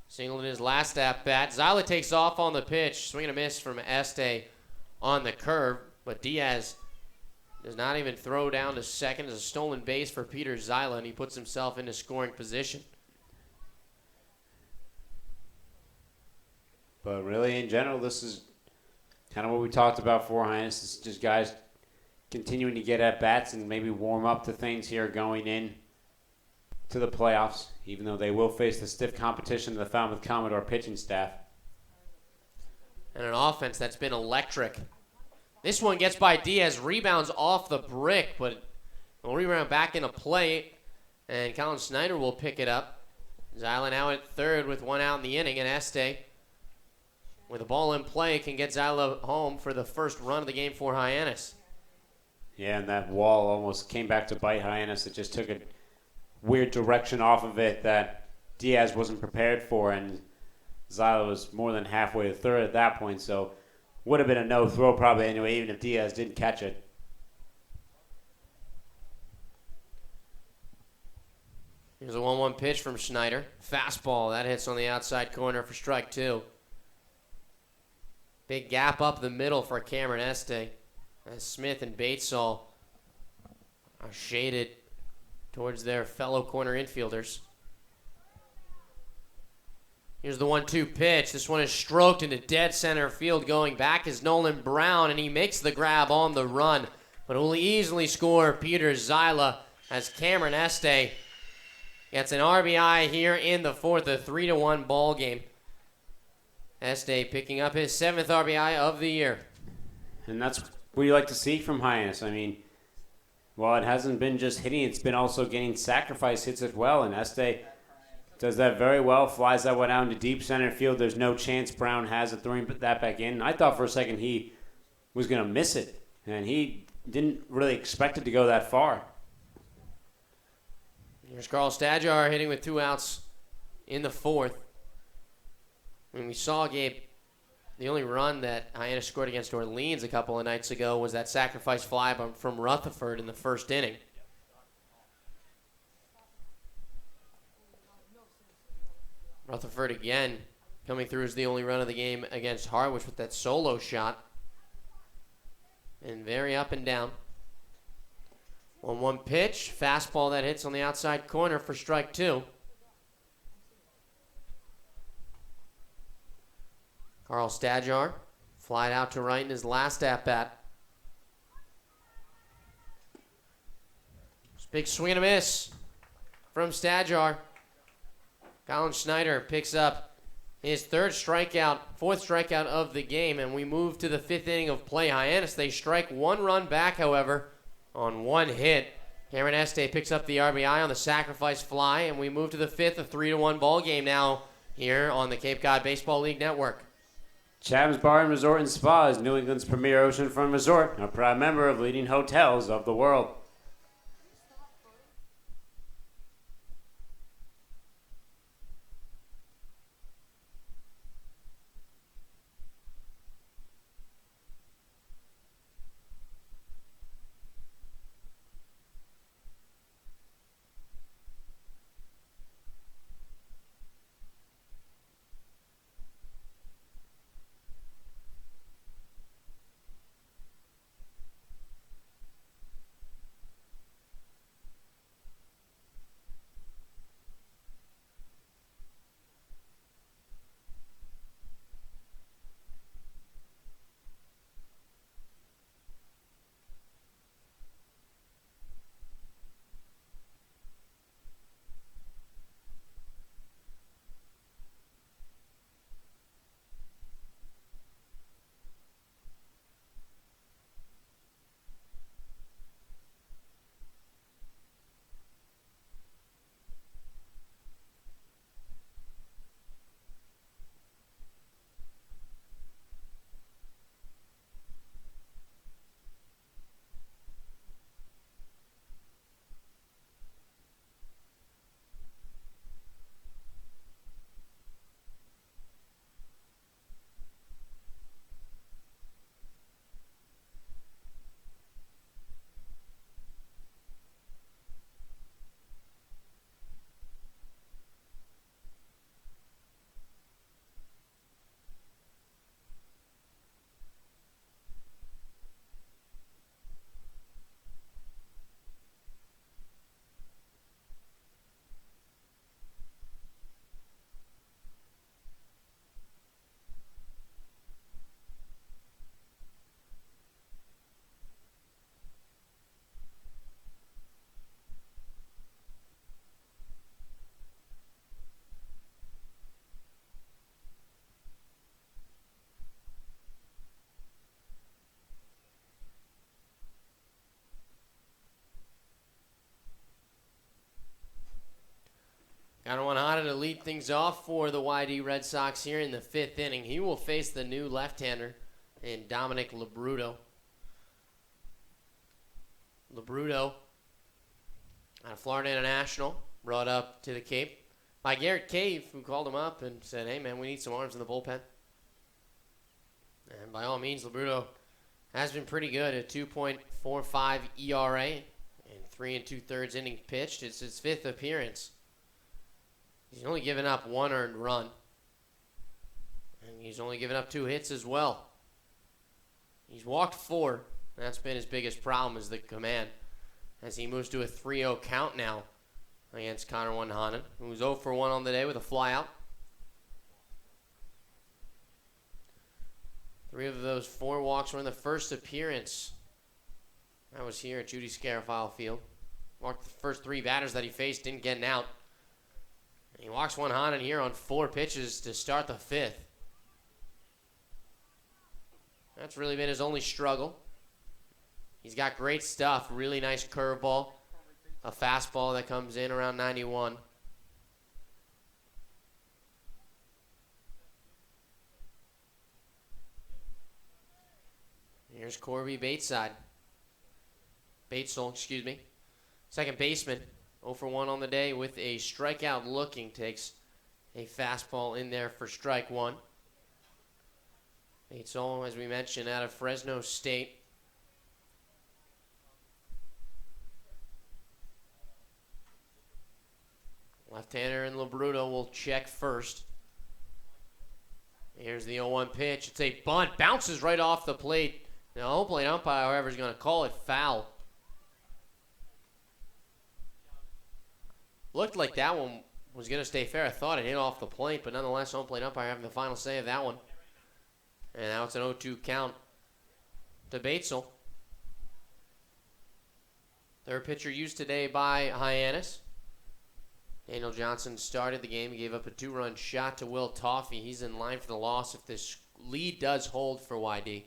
A: singled in his last at-bat. Zyla takes off on the pitch. Swing and a miss from Este on the curve, but Diaz does not even throw down to second. It's a stolen base for Peter Zyla, and he puts himself into scoring position.
B: But really, in general, this is kind of what we talked about for Hyannis. It's just guys continuing to get at-bats and maybe warm up to things here going in to the playoffs, even though they will face the stiff competition of the Falmouth Commodore pitching staff.
A: And an offense that's been electric. This one gets by Diaz, rebounds off the brick, but will rebound back into play, and Colin Snyder will pick it up. Zyla now at third with 1 out in the inning, and Este, with the ball in play, can get Zyla home for the first run of the game for Hyannis.
B: Yeah, and that wall almost came back to bite Hyannis. It just took a weird direction off of it that Diaz wasn't prepared for, and Zyla was more than halfway to third at that point, so would have been a no-throw probably anyway, even if Diaz didn't catch it.
A: Here's a 1-1 pitch from Schneider. Fastball, that hits on the outside corner for strike 2. Big gap up the middle for Cameron Este, as Smith and Batesall are shaded towards their fellow corner infielders. Here's the 1-2 pitch. This one is stroked into dead center field. Going back is Nolan Brown, and he makes the grab on the run, but will easily score Peter Zyla as Cameron Este gets an RBI here in the fourth, a 3-1 ball game. Este picking up his 7th RBI of the year.
B: And that's what you like to see from Hyannis. I mean, while it hasn't been just hitting, it's been also getting sacrifice hits as well, and Este does that very well, flies that one out into deep center field. There's no chance Brown has it throwing that back in. I thought for a second he was going to miss it, and he didn't really expect it to go that far.
A: Here's Carl Stadjar hitting with 2 outs in the fourth. When we saw, Gabe, the only run that Hyannis scored against Orleans a couple of nights ago was that sacrifice fly from Rutherford in the first inning. Rutherford again coming through as the only run of the game against Harwich with that solo shot. And very up and down. 1-1 pitch. Fastball that hits on the outside corner for strike 2. Carl Stadjar flied out to right in his last at-bat. Big swing and a miss from Stadjar. Colin Schneider picks up his fourth strikeout of the game, and we move to the fifth inning of play. Hyannis, they strike one run back, however, on one hit. Cameron Este picks up the RBI on the sacrifice fly, and we move to the fifth, a 3-1 ball game now here on the Cape Cod Baseball League Network.
B: Chav's Bar and Resort and Spa is New England's premier oceanfront resort, a proud member of leading hotels of the world.
A: Got Hyannis to lead things off for the YD Red Sox here in the fifth inning. He will face the new left-hander in Dominic Labruto. Labruto, out of Florida International, brought up to the Cape by Garrett Cave, who called him up and said, hey, man, we need some arms in the bullpen. And by all means, Labruto has been pretty good at 2.45 ERA and 3 2/3 innings pitched. It's his fifth appearance. He's only given up one earned run. And he's only given up 2 hits as well. He's walked 4. That's been his biggest problem, is the command, as he moves to a 3-0 count now against Connor Wanhanen, who's 0 for 1 on the day with a flyout. 3 of those 4 walks were in the first appearance. That was here at Judy Scarafile Field. Walked the first 3 batters that he faced, didn't get an out. He walks Wanhanen here on 4 pitches to start the fifth. That's really been his only struggle. He's got great stuff. Really nice curveball. A fastball that comes in around 91. Here's Corby Batesel, excuse me. Second baseman, 0 for 1 on the day with a strikeout looking. Takes a fastball in there for strike 1. Batesel, as we mentioned, out of Fresno State. Left-hander and Labruto will check first. Here's the 0-1 pitch. It's a bunt. Bounces right off the plate. The home plate umpire, however, is going to call it foul. Looked like that one was going to stay fair. I thought it hit off the plate, but nonetheless, home plate umpire having the final say of that one. And now it's an 0-2 count to Batesel. Third pitcher used today by Hyannis. Daniel Johnson started the game. He gave up a 2-run shot to Will Toffey. He's in line for the loss if this lead does hold for YD.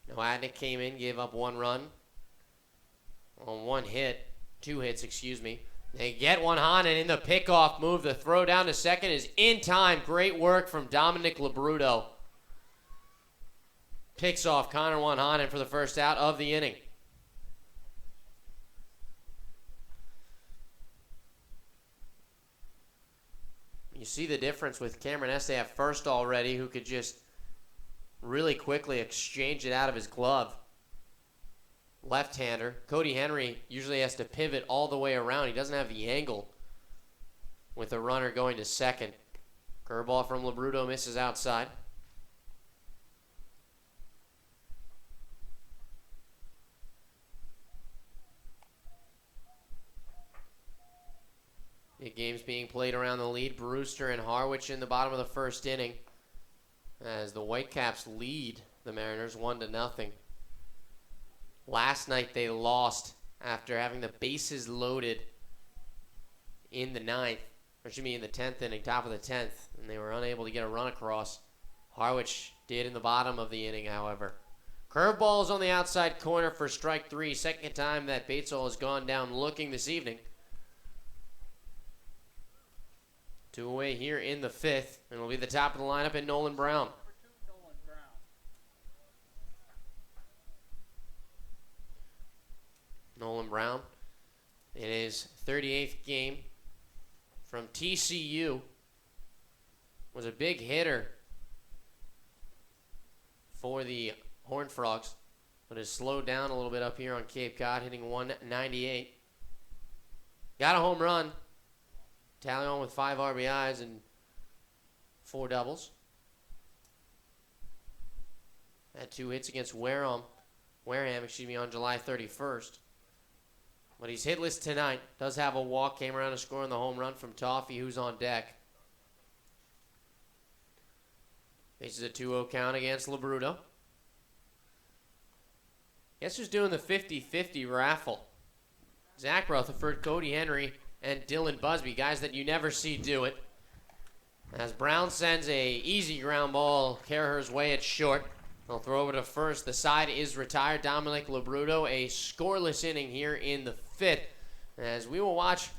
A: Noadnik came in, gave up 1 run on 1 hit. 2 hits, excuse me. They get one on, and in the pickoff move, the throw down to second is in time. Great work from Dominic Labruto. Picks off Connor Wanhanen for the first out of the inning. You see the difference with Cameron Este at first already, who could just really quickly exchange it out of his glove. Left-hander. Cody Henry usually has to pivot all the way around. He doesn't have the angle with the runner going to second. Curveball from Labruto misses outside. The game's being played around the lead. Brewster and Harwich in the bottom of the first inning as the Whitecaps lead the Mariners 1-0. Last night they lost after having the bases loaded in the 10th inning, top of the 10th, and they were unable to get a run across. Harwich did in the bottom of the inning, however. Curveball is on the outside corner for strike 3. Second time that Batesall has gone down looking this evening. 2 away here in the 5th, and it'll be the top of the lineup in Nolan Brown. Nolan Brown in his 38th game from TCU was a big hitter for the Horned Frogs, but has slowed down a little bit up here on Cape Cod, hitting 198. Got a home run. Tally on with 5 RBIs and 4 doubles. Had 2 hits against Wareham, on July 31st. But he's hitless tonight. Does have a walk. Came around to score on the home run from Toffey, who's on deck. Faces a 2-0 count against Labruto. Guess who's doing the 50-50 raffle? Zach Rutherford, Cody Henry, and Dylan Busby, guys that you never see do it. As Brown sends a easy ground ball Caraher's way at short. They'll throw over to first. The side is retired. Dominic Labruto, a scoreless inning here in the 5th. As we will watch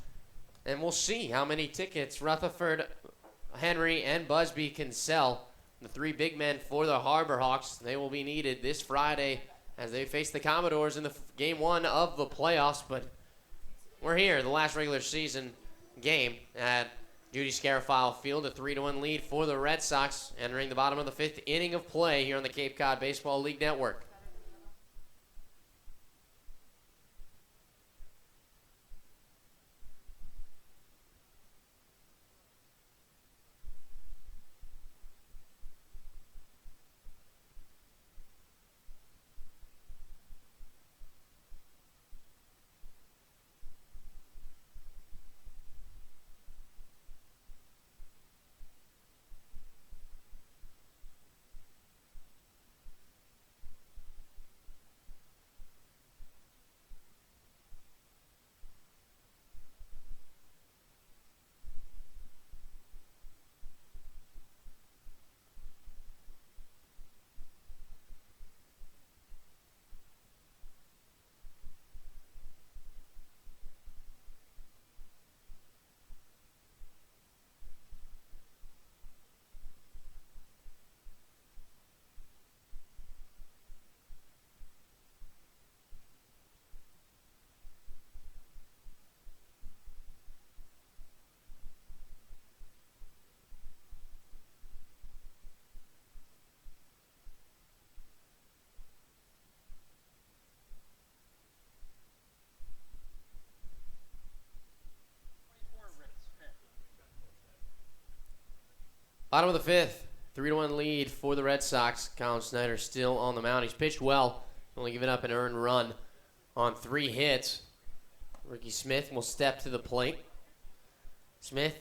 A: and we'll see how many tickets Rutherford, Henry, and Busby can sell. The 3 big men for the Harbor Hawks. They will be needed this Friday as they face the Commodores in the game 1 of the playoffs. But we're here, the last regular season game at Judy Scarafile Field, a 3-1 lead for the Red Sox, entering the bottom of the 5th inning of play here on the Cape Cod Baseball League Network. Bottom of the 5th, 3-1 lead for the Red Sox. Colin Snyder still on the mound. He's pitched well, only giving up an earned run on 3 hits. Ricky Smith will step to the plate. Smith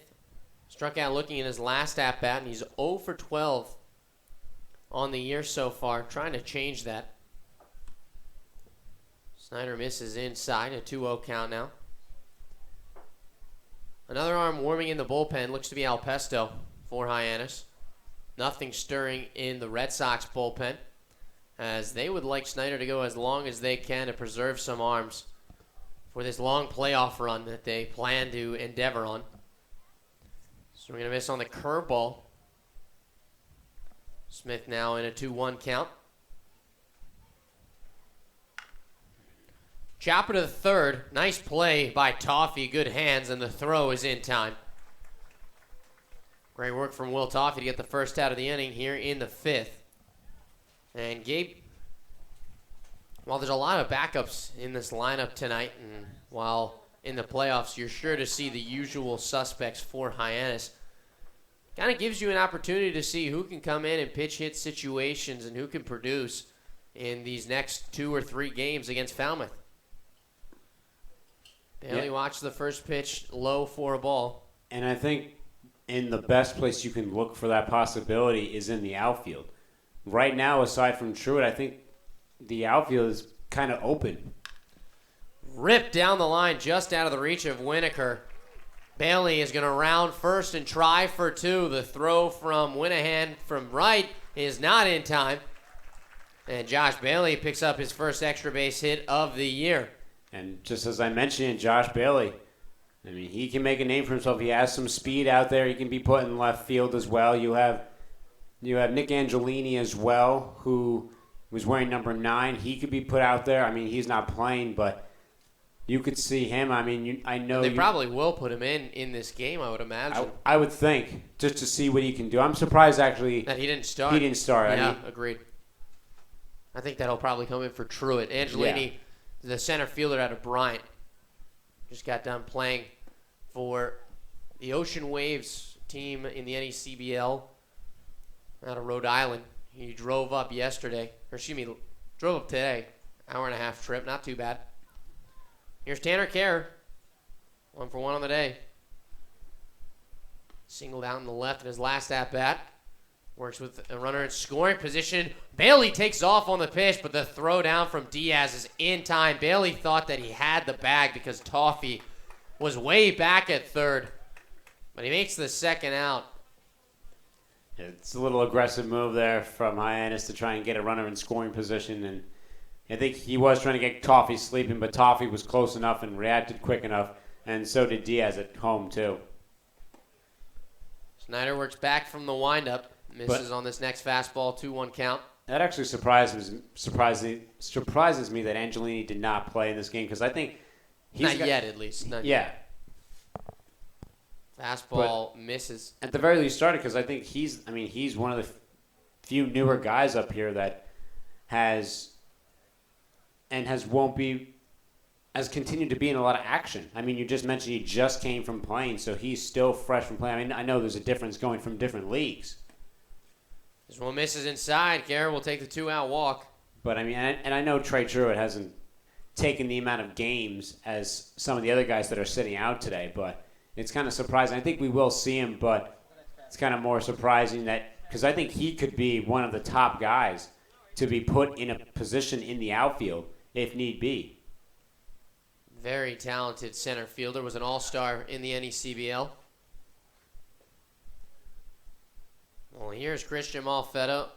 A: struck out looking in his last at-bat, and he's 0 for 12 on the year so far, trying to change that. Snyder misses inside, a 2-0 count now. Another arm warming in the bullpen looks to be Alpesto for Hyannis. Nothing stirring in the Red Sox bullpen, as they would like Snyder to go as long as they can to preserve some arms for this long playoff run that they plan to endeavor on. So we're going to miss on the curveball. Smith now in a 2-1 count. Chopper to the third. Nice play by Toffee. Good hands, and the throw is in time. Great work from Will Toffee to get the first out of the inning here in the fifth. And Gabe, while there's a lot of backups in this lineup tonight, and while in the playoffs you're sure to see the usual suspects for Hyannis, kind of gives you an opportunity to see who can come in and pitch hit situations and who can produce in these next 2 or 3 games against Falmouth. Bailey watched the first pitch low for a ball.
B: And I think in the best place you can look for that possibility is in the outfield. Right now, aside from Truitt, I think the outfield is kind of open.
A: Ripped down the line just out of the reach of Winokur. Bailey is going to round first and try for 2. The throw from Winahan from right is not in time. And Josh Bailey picks up his first extra base hit of the year.
B: And just as I mentioned, Josh Bailey, I mean, he can make a name for himself. He has some speed out there. He can be put in left field as well. You have Nick Angelini as well, who was wearing number 9. He could be put out there. I mean, he's not playing, but you could see him. I mean, I know
A: they probably will put him in this game, I would imagine.
B: I would think, just to see what he can do. I'm surprised, actually,
A: that he didn't start.
B: He didn't start.
A: Yeah,
B: I mean,
A: agreed. I think that'll probably come in for Truitt. Angelini, the center fielder out of Bryant, just got done playing for the Ocean Waves team in the NECBL out of Rhode Island. He drove up drove up today. Hour and a half trip, not too bad. Here's Tanner Kerr, 1 for 1 on the day. Singled out in the left in his last at-bat. Works with a runner in scoring position. Bailey takes off on the pitch, but the throw down from Diaz is in time. Bailey thought that he had the bag because Toffee was way back at third. But he makes the second out.
B: It's a little aggressive move there from Hyannis to try and get a runner in scoring position. And I think he was trying to get Toffee sleeping, but Toffee was close enough and reacted quick enough. And so did Diaz at home, too.
A: Snyder works back from the windup. Misses on this next fastball, 2-1 count.
B: That actually surprises me that Angelini did not play in this game because I think
A: not yet, at least. Not yet. Fastball misses.
B: At the very least, started because I think he's one of the few newer guys up here that has continued to be in a lot of action. I mean, you just mentioned he just came from playing, so he's still fresh from playing. I mean, I know there's a difference going from different leagues.
A: This one misses inside. Garrett will take the 2-out walk.
B: But, I mean, and I know Trey Truitt hasn't taken the amount of games as some of the other guys that are sitting out today, but it's kind of surprising. I think we will see him, but it's kind of more surprising that because I think he could be one of the top guys to be put in a position in the outfield if need be.
A: Very talented center fielder. Was an all-star in the NECBL. Well, here's Christian Malfetta.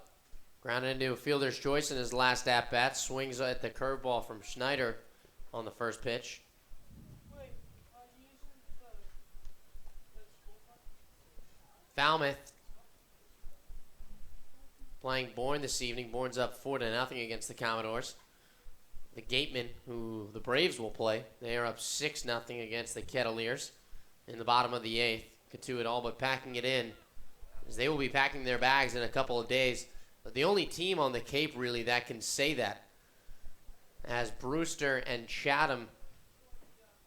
A: Grounded into a fielder's choice in his last at-bat. Swings at the curveball from Schneider on the first pitch. Falmouth playing Bourne this evening. Bourne's up 4-0 against the Commodores. The Gatemen, who the Braves will play, they are up 6-0 against the Kettleers in the bottom of the 8th. Katuitt all but packing it in, as they will be packing their bags in a couple of days. But the only team on the Cape, really, that can say that, as Brewster and Chatham,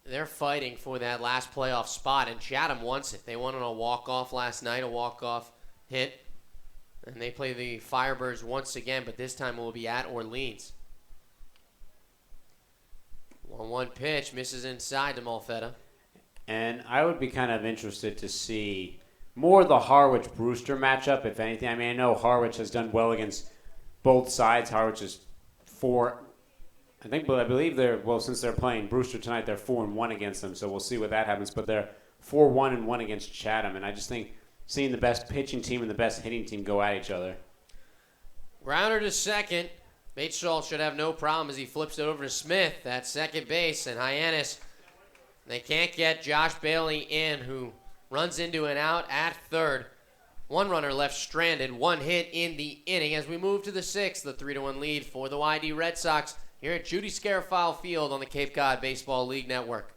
A: they're fighting for that last playoff spot, and Chatham wants it. They won on a walk-off last night, a walk-off hit, and they play the Firebirds once again, but this time it will be at Orleans. 1-1 pitch, misses inside to Malfetta.
B: And I would be kind of interested to see more the Harwich-Brewster matchup, if anything. I mean, I know Harwich has done well against both sides. Harwich is 4 I believe since they're playing Brewster tonight, they're 4-1 against them. So we'll see what that happens. But they're 4-1-1 against Chatham, and I just think seeing the best pitching team and the best hitting team go at each other.
A: Grounder to second. Batesall should have no problem as he flips it over to Smith at second base, and Hyannis. They can't get Josh Bailey in, who runs into an out at third. One runner left stranded, one hit in the inning. As we move to the sixth, the 3-1 lead for the YD Red Sox here at Judy Scarafile Field on the Cape Cod Baseball League Network.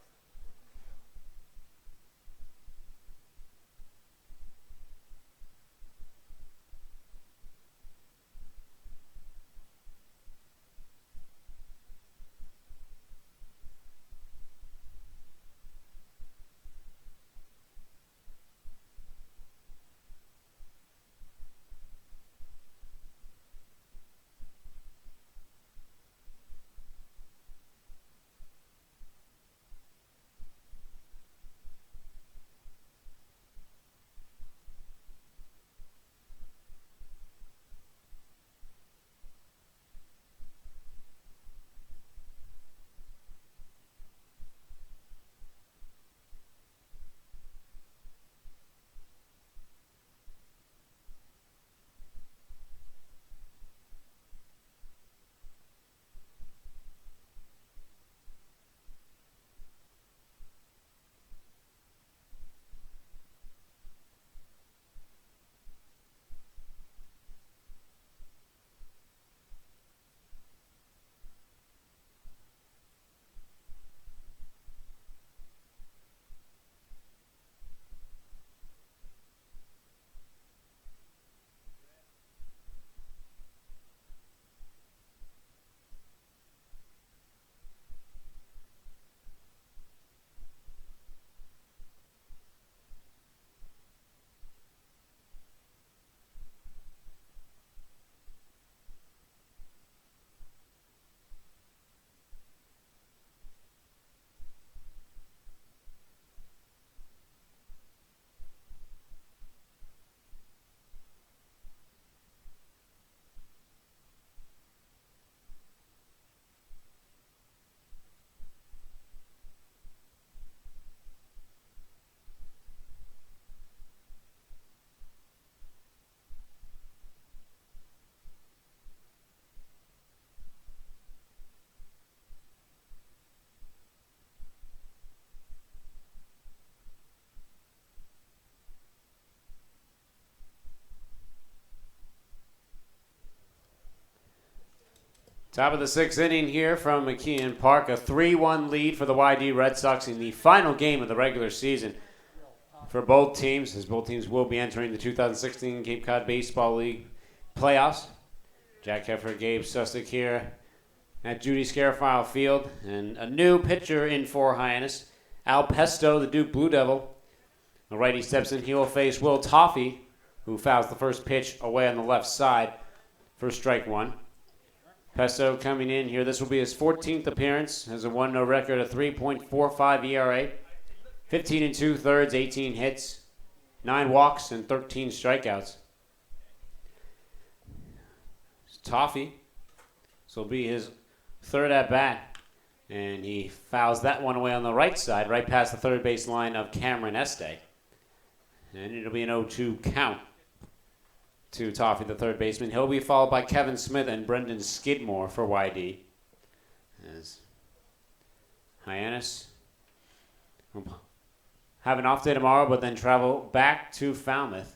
B: Top of the sixth inning here from McKeon Park. A 3-1 lead for the YD Red Sox in the final game of the regular season for both teams, as both teams will be entering the 2016 Cape Cod Baseball League playoffs. Jack Heffer, Gabe Sustick here at Judy Scarafile Field. And a new pitcher in for Hyannis, Al Pesto, the Duke Blue Devil. The righty steps in. He will face Will Toffee, who fouls the first pitch away on the left side for strike one. Pesto coming in here. This will be his 14th appearance. Has a 1-0 record, a 3.45 ERA. 15 2/3, 18 hits, 9 walks, and 13 strikeouts. Toffee. This will be his third at-bat. And he fouls that one away on the right side, right past the third base line of Cameron Este. And it'll be an 0-2 count to Toffee, the third baseman. He'll be followed by Kevin Smith and Brendan Skidmore for YD. As Hyannis will have an off day tomorrow, but then travel back to Falmouth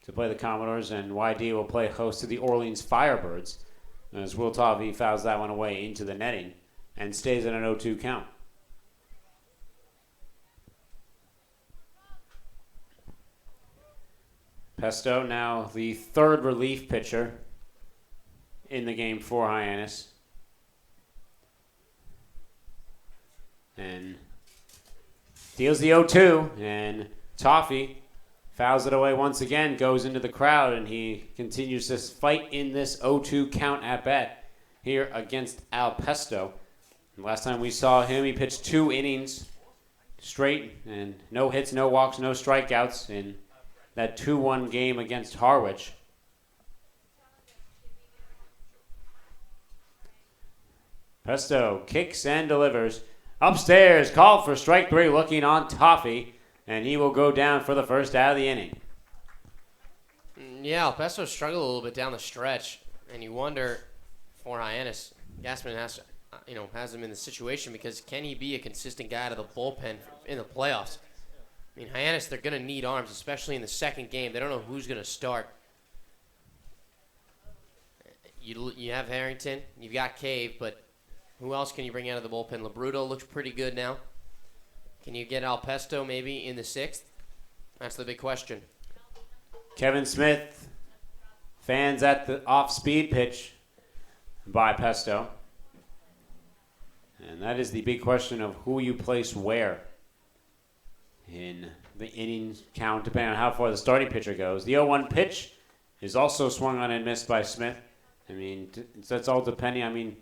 B: to play the Commodores, and YD will play host to the Orleans Firebirds, as Will Toffee fouls that one away into the netting and stays at an 0-2 count. Pesto, now the third relief pitcher in the game for Hyannis. And deals the 0-2, and Toffee fouls it away once again, goes into the crowd, and he continues this fight in this 0-2 count at bat here against Al Pesto. And last time we saw him, he pitched 2 innings straight, and no hits, no walks, no strikeouts in that 2-1 game against Harwich. Pesto kicks and delivers. Upstairs, called for strike 3, looking on Toffee, and he will go down for the first out of the inning.
A: Yeah, Pesto struggled a little bit down the stretch, and you wonder for Hyannis, Gassman has him in the situation because can he be a consistent guy to the bullpen in the playoffs? I mean, Hyannis, they're going to need arms, especially in the second game. They don't know who's going to start. You have Harrington, you've got Cave, but who else can you bring out of the bullpen? Labruto looks pretty good now. Can you get Alpesto maybe in the 6th? That's the big question.
B: Kevin Smith fans at the off-speed pitch by Pesto. And that is the big question of who you place where in the innings count, depending on how far the starting pitcher goes. The 0-1 pitch is also swung on and missed by Smith. I mean, that's all depending. I mean,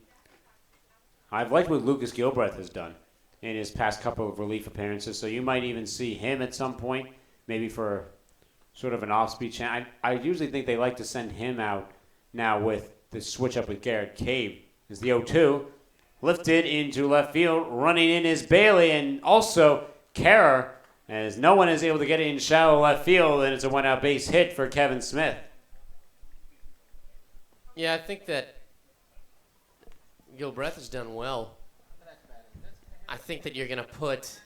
B: I've liked what Lucas Gilbreth has done in his past couple of relief appearances, so you might even see him at some point, maybe for sort of an off-speed chance. I usually think they like to send him out now with the switch up with Garrett Cave. Is the 0-2. Lifted into left field. Running in is Bailey and also Kara, as no one is able to get it in shallow left field, and it's a one-out base hit for Kevin Smith.
A: Yeah, I think that Gilbreth has done well. I think that you're going to put,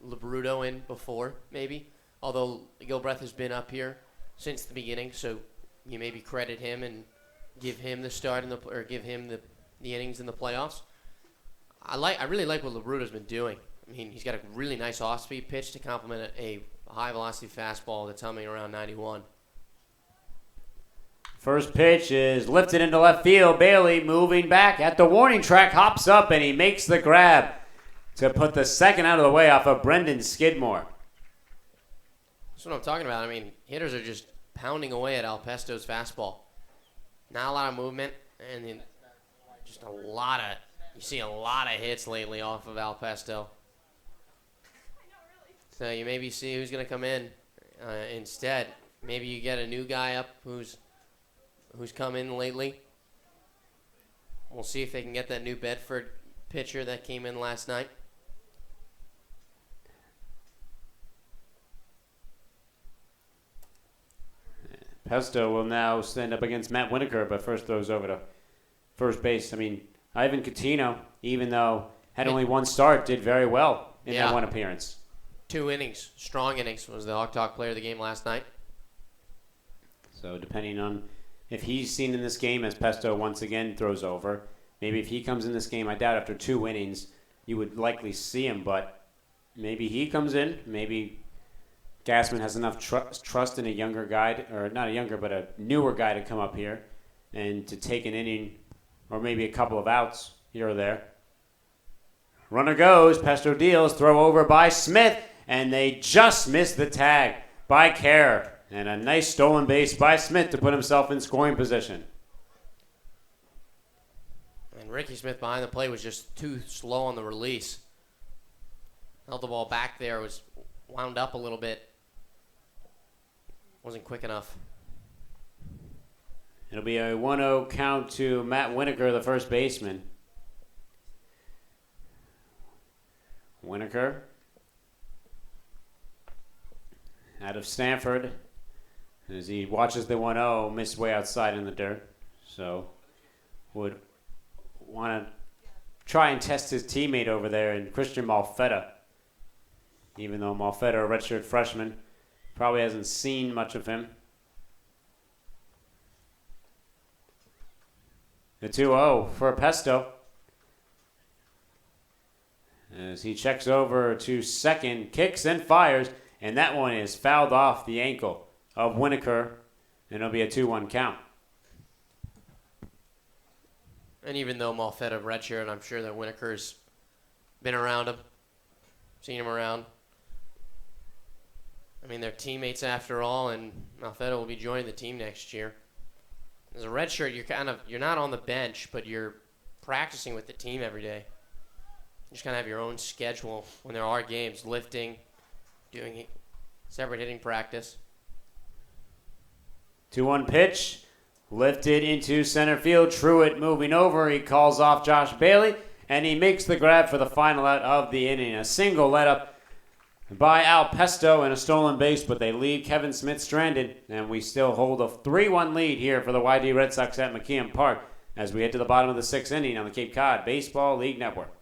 A: Labruto in before, maybe. Although Gilbreth has been up here since the beginning, so you maybe credit him and give him the start or give him the innings in the playoffs. I really like what Labruto's been doing. I mean, he's got a really nice off-speed pitch to complement a high-velocity fastball that's humming around 91.
B: First pitch is lifted into left field. Bailey moving back at the warning track, hops up, and he makes the grab to put the second out of the way off of Brendan Skidmore.
A: That's what I'm talking about. I mean, hitters are just pounding away at Alpesto's fastball. Not a lot of movement, and then just you see a lot of hits lately off of Alpesto. So you maybe see who's going to come in instead. Maybe you get a new guy up who's come in lately. We'll see if they can get that new Bedford pitcher that came in last night.
B: Pesto will now stand up against Matt Winokur, but first throws over to first base. I mean, Ivan Coutinho, even though had only one start, did very well in that one appearance.
A: 2 innings, strong innings, was the Hawk Talk player of the game last night.
B: So depending on if he's seen in this game, as Pesto once again throws over, maybe if he comes in this game, I doubt after 2 innings you would likely see him, but maybe he comes in, maybe Gassman has enough trust in a younger guy, or not a younger, but a newer guy to come up here and to take an inning or maybe a couple of outs here or there. Runner goes, Pesto deals, throw over by Smith, and they just missed the tag by Kerr. And a nice stolen base by Smith to put himself in scoring position.
A: And Ricky Smith behind the plate was just too slow on the release. Held the ball back there, was wound up a little bit. Wasn't quick enough.
B: It'll be a 1-0 count to Matt Winokur, the first baseman. Winokur out of Stanford. As he watches the 1-0, missed way outside in the dirt. So would want to try and test his teammate over there in Christian Malfetta. Even though Malfetta, a redshirt freshman, probably hasn't seen much of him. The 2-0 for Pesto. As he checks over to second, kicks and fires, and that one is fouled off the ankle of Winokur, and it'll be a 2-1 count.
A: And even though Malfetta redshirt, I'm sure that Winokur's been around him, seen him around. I mean, they're teammates after all, and Malfetta will be joining the team next year. As a redshirt, you're not on the bench, but you're practicing with the team every day. You just kind of have your own schedule when there are games, lifting, doing separate hitting practice.
B: 2-1 pitch, Lifted into center field. Truitt moving over. He calls off Josh Bailey, and he makes the grab for the final out of the inning. A single let up by Al Pesto and a stolen base, but they leave Kevin Smith stranded, and we still hold a 3-1 lead here for the YD Red Sox at McKeon Park as we head to the bottom of the 6th inning on the Cape Cod Baseball League Network.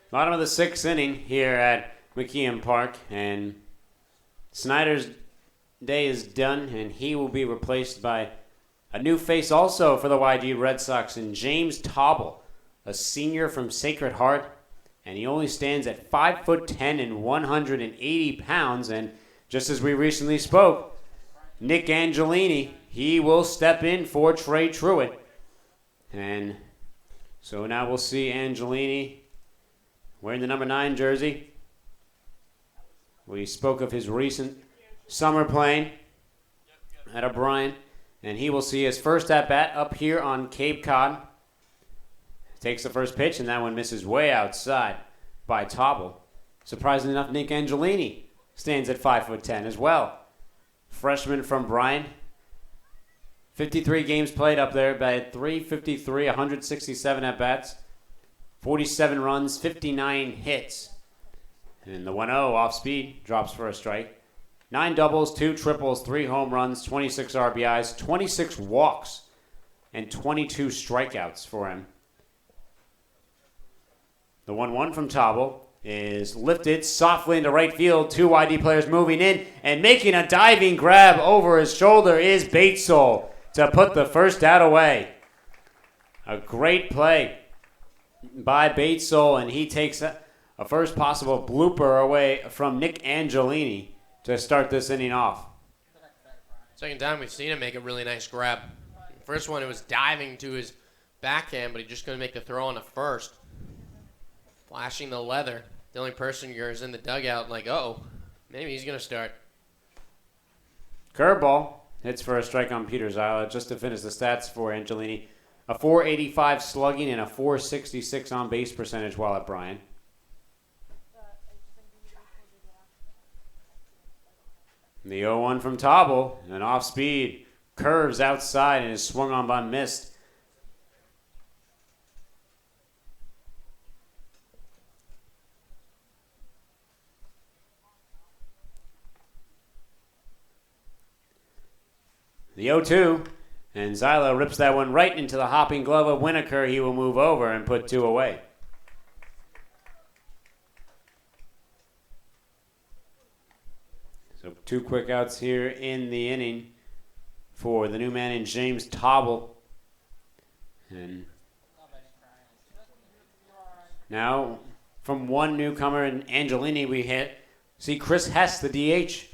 B: Bottom of the 6th inning here at McKeon Park, and Snyder's day is done, and he will be replaced by a new face also for the YG Red Sox, and James Tauble, a senior from Sacred Heart, and he only stands at 5'10" and 180 pounds, and just as we recently spoke, Nick Angelini, he will step in for Trey Truitt, and so now we'll see Angelini wearing the number 9 jersey. We spoke of his recent summer playing at O'Brien, and he will see his first at-bat up here on Cape Cod. Takes the first pitch, and that one misses way outside by Tauble. Surprisingly enough, Nick Angelini stands at 5'10" as well. Freshman from Bryan. 53 games played up there, batted .353, 167 at-bats. 47 runs, 59 hits. And the 1-0 off speed drops for a strike. 9 doubles, 2 triples, 3 home runs, 26 RBIs, 26 walks, and 22 strikeouts for him. The 1-1 from Tauble is lifted softly into right field. 2 YD players moving in, and making a diving grab over his shoulder is Batesole to put the first out away. A great play by Batesole, and he takes a first possible blooper away from Nick Angelini to start this inning off.
A: Second time we've seen him make a really nice grab. First one, it was diving to his backhand, but he just couldn't make the throw on the first. Flashing the leather. The only person is in the dugout like, uh-oh, maybe he's going to start.
B: Curveball hits for a strike on Peter Zyla. Just to finish the stats for Angelini, a .485 slugging and a .466 on-base percentage while at Bryan. The 0-1 from Tauble, an off-speed, curves outside and is swung on by Mist. The 0-2, and Zyla rips that one right into the hopping glove of Winokur. He will move over and put 2 away. So 2 quick outs here in the inning for the new man in James Tauble. And Now, from one newcomer in Angelini, we see Chris Hess, the DH.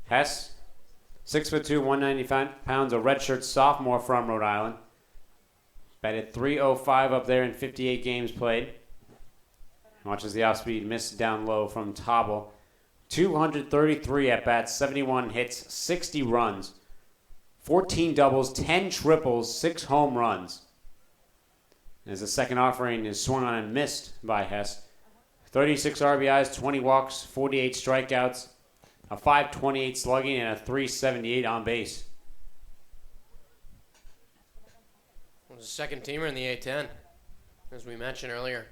B: Hess, 6'2", 195 pounds, a redshirt sophomore from Rhode Island. Batted .305 up there in 58 games played. Watches the off-speed miss down low from Tobble. 233 at-bats, 71 hits, 60 runs, 14 doubles, 10 triples, 6 home runs. As the second offering is swung on and missed by Hess. 36 RBIs, 20 walks, 48 strikeouts, a .528 slugging, and a .378 on base.
A: Was a second teamer in the A-10, as we mentioned earlier.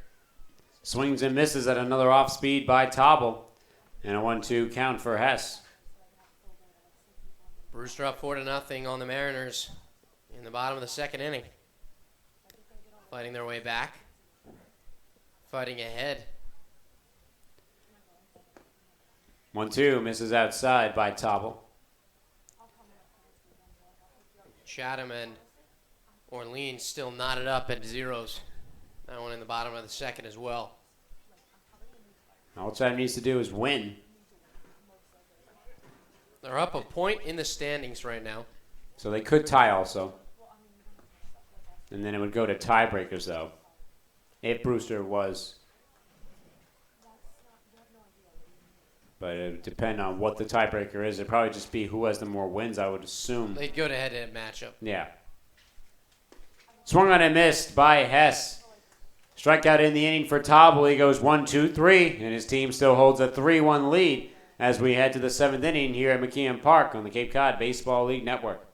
B: Swings and misses at another off-speed by Tobble. And a 1-2 count for Hess.
A: Brewster up 4-0 on the Mariners in the bottom of the second inning. Fighting their way back. Fighting ahead.
B: 1-2 misses outside by Tobble.
A: Chatham and Orleans still knotted up at zeros. That one in the bottom of the second as well.
B: All Chatham needs to do is win.
A: They're up a point in the standings right now.
B: So they could tie also. And then it would go to tiebreakers, though, if Brewster was. But it would depend on what the tiebreaker is. It'd probably just be who has the more wins, I would assume.
A: They'd go to head-to-head matchup.
B: Yeah. Swung on and missed by Hess. Strikeout in the inning for Tobble. He goes 1-2-3, and his team still holds a 3-1 lead as we head to the seventh inning here at McKeon Park on the Cape Cod Baseball League Network.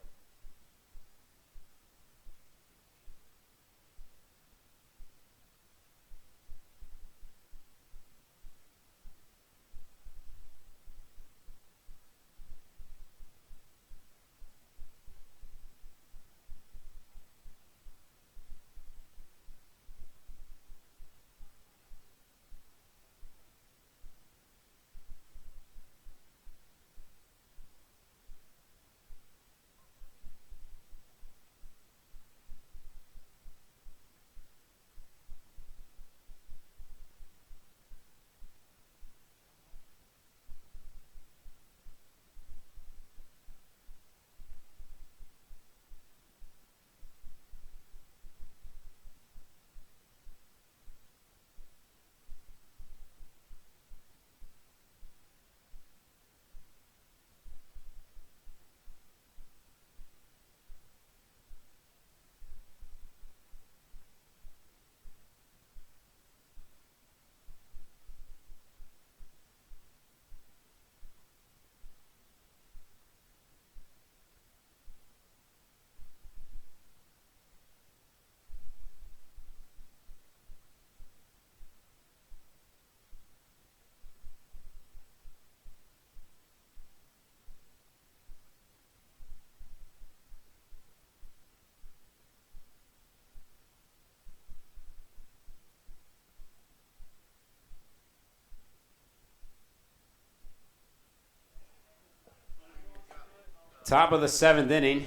B: Top of the seventh inning.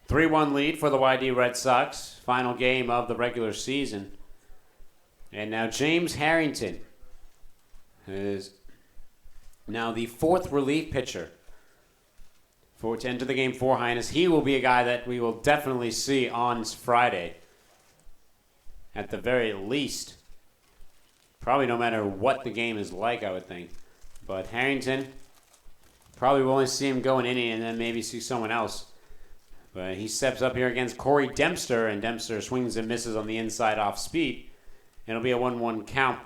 B: 3-1 lead for the YD Red Sox. Final game of the regular season. And now James Harrington is now the fourth relief pitcher to enter the game for Hyannis. He will be a guy that we will definitely see on Friday. At the very least. Probably no matter what the game is like, I would think. But Harrington, probably will only see him go an inning and then maybe see someone else. But he steps up here against Corey Dempster, and Dempster swings and misses on the inside off speed. It'll be a 1-1 count.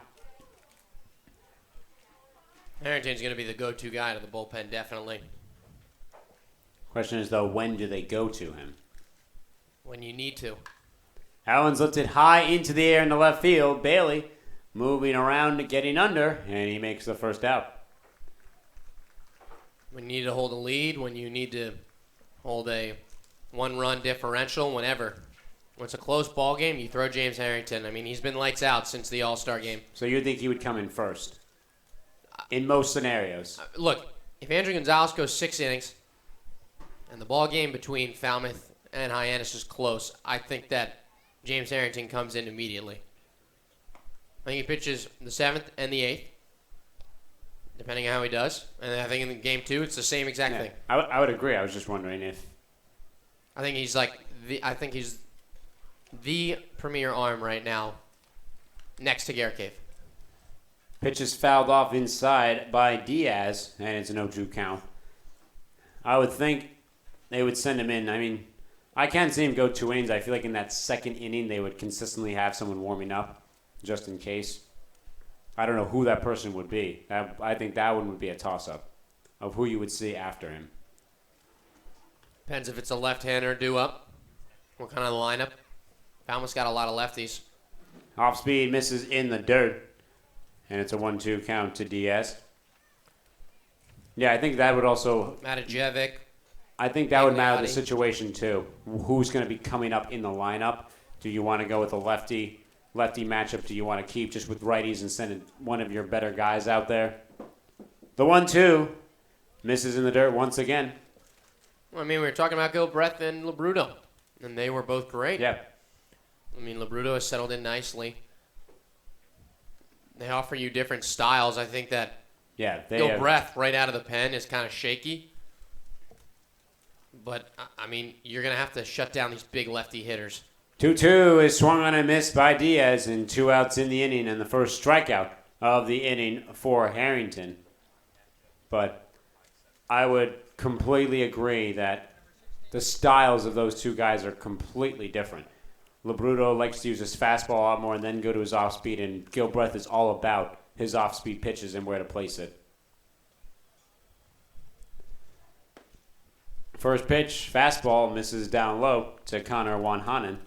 A: Harrington's going to be the go-to guy to the bullpen, definitely.
B: Question is, though, when do they go to him?
A: When you need to.
B: Allen's lifted high into the air in the left field. Bailey moving around, getting under, and he makes the first out.
A: When you need to hold a lead, when you need to hold a one-run differential, whenever. When it's a close ball game, you throw James Harrington. I mean, he's been lights out since the All-Star game.
B: So you think he would come in first? In most scenarios.
A: Look, if Andrew Gonzalez goes 6 innings and the ball game between Falmouth and Hyannis is close, I think that James Harrington comes in immediately. I think he pitches the 7th and the 8th, depending on how he does. And I think in game 2, it's the same exact thing.
B: I would agree. I was just wondering if.
A: I think he's the premier arm right now, next to Garrett Cave.
B: Pitch is fouled off inside by Diaz, and it's an 0-2 count. I would think they would send him in. I mean, I can't see him go 2 innings. I feel like in that second inning, they would consistently have someone warming up, just in case. I don't know who that person would be. I think that one would be a toss-up of who you would see after him.
A: Depends if it's a left-hander due up. What kind of lineup? Falmouth's got a lot of lefties.
B: Off speed, misses in the dirt. And it's a 1-2 count to Diaz. Yeah, I think that would also...
A: Matajevic.
B: I think that would matter the situation, too. Who's going to be coming up in the lineup? Do you want to go with a lefty matchup? Do you want to keep just with righties and send one of your better guys out there? The 1-2 misses in the dirt once again.
A: Well, I mean, we were talking about Gilbreth and Labruto, and they were both great.
B: Yeah.
A: I mean, Labruto has settled in nicely. They offer you different styles. I think that Gilbreth right out of the pen is kind of shaky. But, I mean, you're going to have to shut down these big lefty hitters.
B: 2-2 is swung on and missed by Diaz, and 2 outs in the inning, and the first strikeout of the inning for Harrington. But I would completely agree that the styles of those two guys are completely different. Labruto likes to use his fastball a lot more and then go to his off-speed, and Gilbreth is all about his off-speed pitches and where to place it. First pitch, fastball, misses down low to Connor Wanhanen.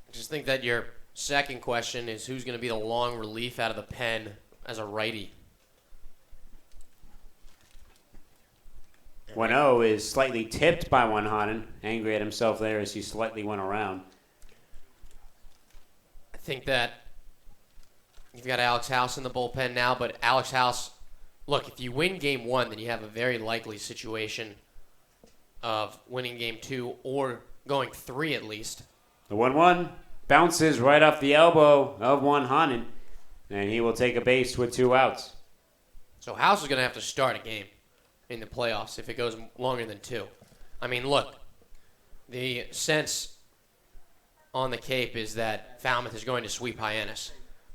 A: I just think that your second question is who's going to be the long relief out of the pen as a righty.
B: 1-0 is slightly tipped by Wanhanen. Angry at himself there as he slightly went around.
A: I think that you've got Alex House in the bullpen now, but Alex House, look, if you win game 1, then you have a very likely situation of winning game 2 or going 3 at least.
B: The 1-1 bounces right off the elbow of Wanhanen, and he will take a base with 2 outs.
A: So House is going to have to start a game in the playoffs if it goes longer than 2. I mean, look, the sense on the Cape is that Falmouth is going to sweep Hyannis.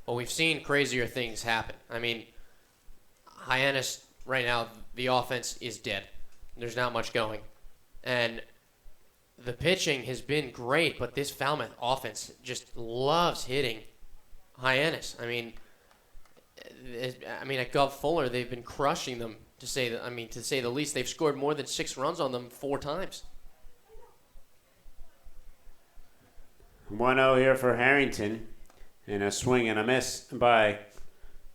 A: But we've seen crazier things happen. I mean, Hyannis, right now, the offense is dead. There's not much going. And the pitching has been great, but this Falmouth offense just loves hitting Hyannis. I mean, at Gov Fuller, they've been crushing them, to say the least. They've scored more than 6 runs on them 4 times.
B: 1-0 here for Harrington, and a swing and a miss by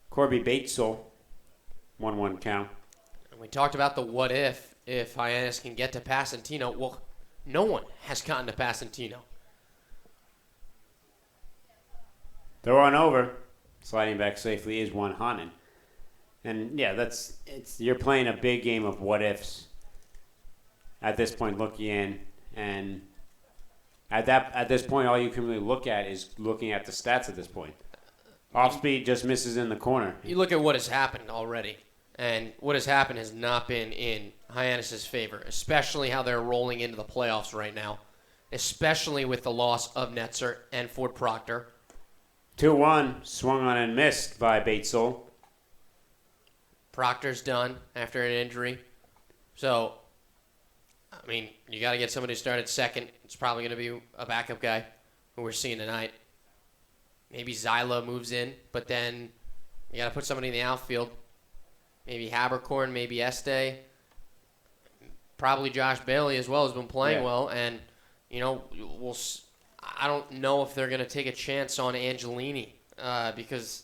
B: Corby Batesel. 1-1 count.
A: And we talked about the what if Hyannis can get to Passantino. Well, no one has gotten to Passantino.
B: Throw on over. Sliding back safely is Wanhanen. And yeah, you're playing a big game of what ifs. At this point, looking in, and at this point, all you can really look at is looking at the stats at this point. Off speed just misses in the corner.
A: You look at what has happened already, and what has happened has not been in Hyannis' favor, especially how they're rolling into the playoffs right now, especially with the loss of Netzer and Ford Proctor.
B: 2-1, swung on and missed by Batesel.
A: Proctor's done after an injury. So, I mean, you got to get somebody to start at second. It's probably going to be a backup guy who we're seeing tonight. Maybe Zyla moves in, but then you got to put somebody in the outfield. Maybe Habercorn, maybe Este. Probably Josh Bailey as well has been playing well. And, you know, I don't know if they're going to take a chance on Angelini because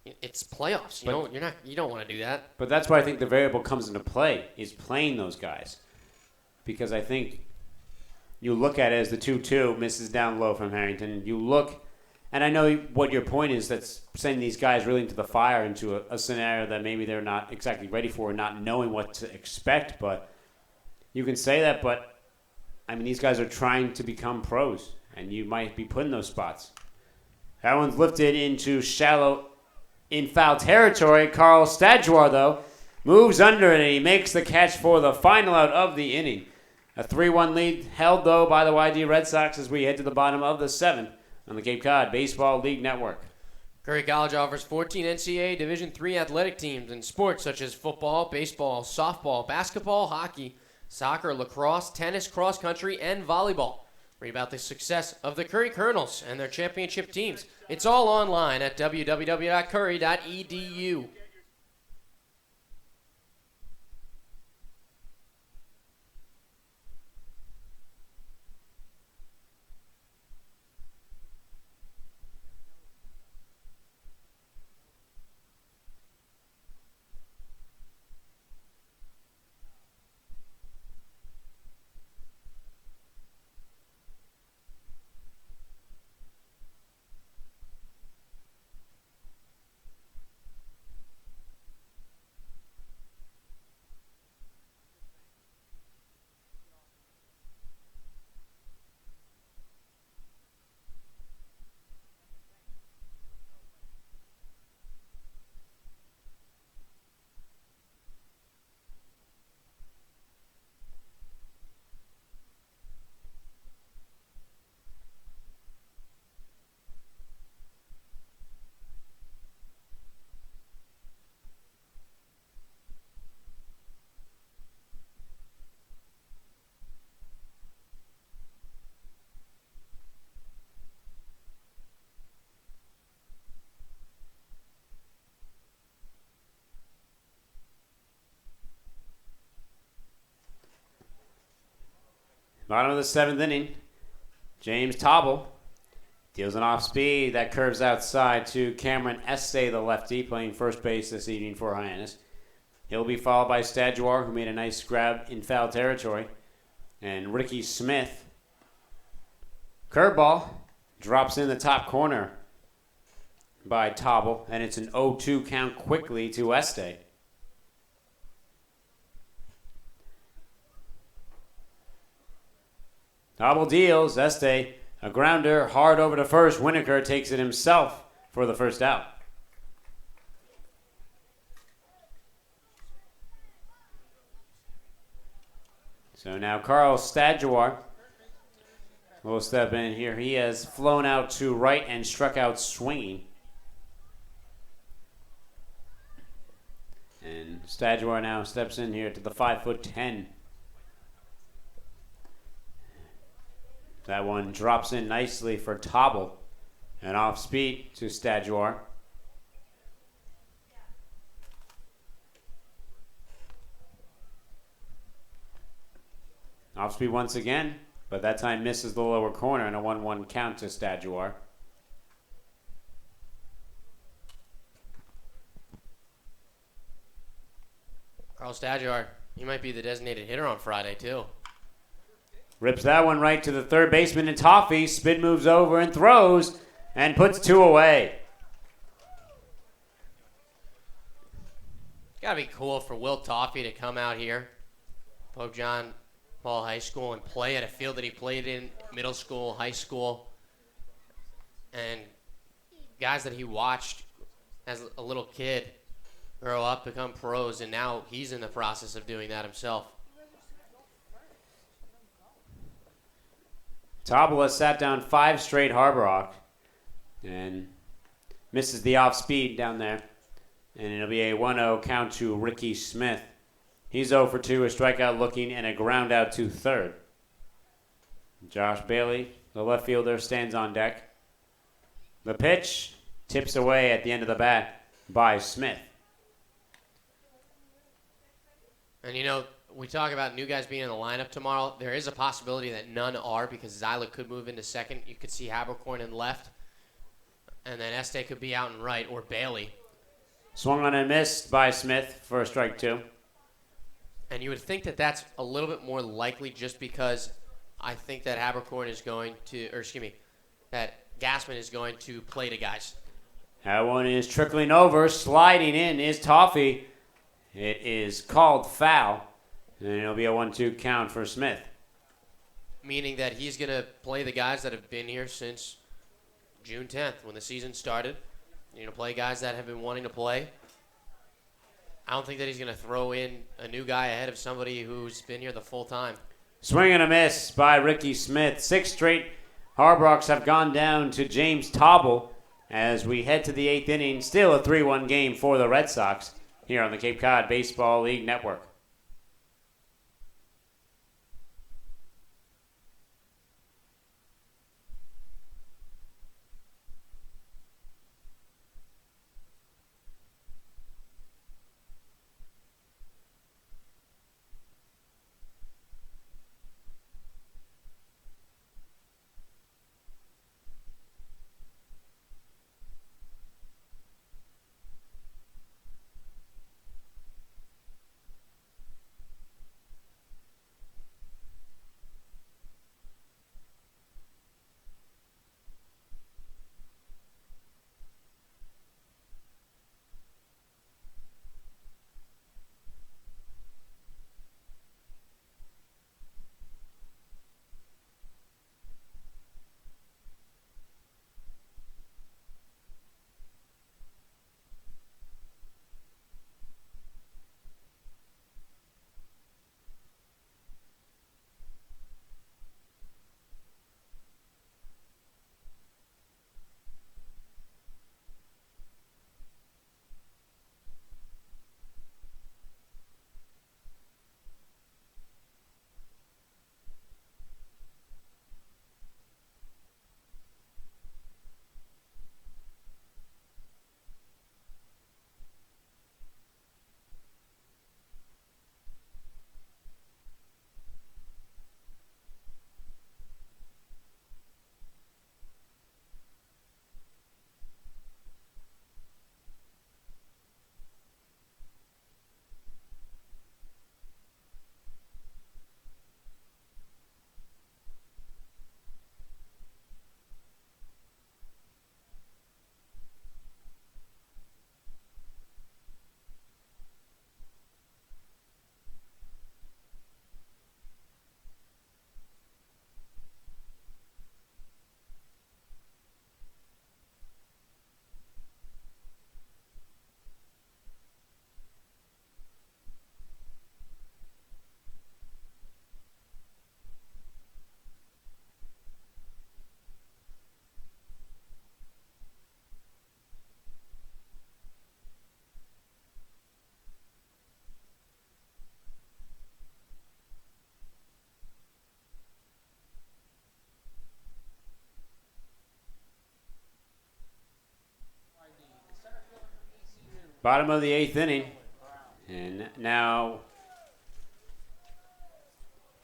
A: it's playoffs. You don't want to do that.
B: But that's why I think the variable comes into play is playing those guys. Because I think you look at it as the 2-2 misses down low from Harrington. You look, and I know what your point is, that's sending these guys really into the fire, into a scenario that maybe they're not exactly ready for, not knowing what to expect. But you can say that, but I mean, these guys are trying to become pros, and you might be put in those spots. That one's lifted into shallow in foul territory. Carl Stadjuar, though, moves under it, and he makes the catch for the final out of the inning. A 3-1 lead held, though, by the YD Red Sox as we head to the bottom of the 7th on the Cape Cod Baseball League Network.
A: Curry College offers 14 NCAA Division III athletic teams in sports such as football, baseball, softball, basketball, hockey, soccer, lacrosse, tennis, cross country, and volleyball. Read about the success of the Curry Colonels and their championship teams. It's all online at www.curry.edu.
B: Bottom of the 7th inning. James Tauble deals an off speed that curves outside to Cameron Estee, the lefty, playing first base this evening for Hyannis. He'll be followed by Stadjuar, who made a nice grab in foul territory, and Ricky Smith. Curveball drops in the top corner by Tauble, and it's an 0-2 count quickly to Estee. Tauble deals. Estee, a grounder, hard over to first. Winokur takes it himself for the first out. So now Carl Stadjuar will step in here. He has flown out to right and struck out swinging. And Stadjuar now steps in here to the 5'10". That one drops in nicely for Tauble. And off speed to Stadjuar. Off speed once again, but that time misses the lower corner and a 1-1 count to Stadjuar.
A: Carl Stadjuar, he might be the designated hitter on Friday, too.
B: Rips that one right to the third baseman in Toffee. Spin moves over and throws and puts 2 away.
A: It's got to be cool for Will Toffee to come out here, Pope John Paul High School, and play at a field that he played in middle school, high school, and guys that he watched as a little kid grow up, become pros, and now he's in the process of doing that himself.
B: Tauble has sat down 5 straight Harbor Hawk and misses the off speed down there. And it'll be a 1-0 count to Ricky Smith. He's 0 for 2, a strikeout looking, and a ground out to third. Josh Bailey, the left fielder, stands on deck. The pitch tips away at the end of the bat by Smith.
A: And, you know, we talk about new guys being in the lineup tomorrow. There is a possibility that none are because Zyla could move into second. You could see Habercorn in left. And then Estee could be out in right, or Bailey.
B: Swung on and missed by Smith for a strike 2.
A: And you would think that that's a little bit more likely just because I think that Habercorn is going to, that Gassman is going to play to guys.
B: That one is trickling over. Sliding in is Toffee. It is called foul. And it'll be a 1-2 count for Smith.
A: Meaning that he's going to play the guys that have been here since June 10th, when the season started. You're going to play guys that have been wanting to play. I don't think that he's going to throw in a new guy ahead of somebody who's been here the full time.
B: Swing and a miss by Ricky Smith. 6 straight Hard Rocks have gone down to James Tauble as we head to the 8th inning. Still a 3-1 game for the Red Sox here on the Cape Cod Baseball League Network. Bottom of the 8th inning. And now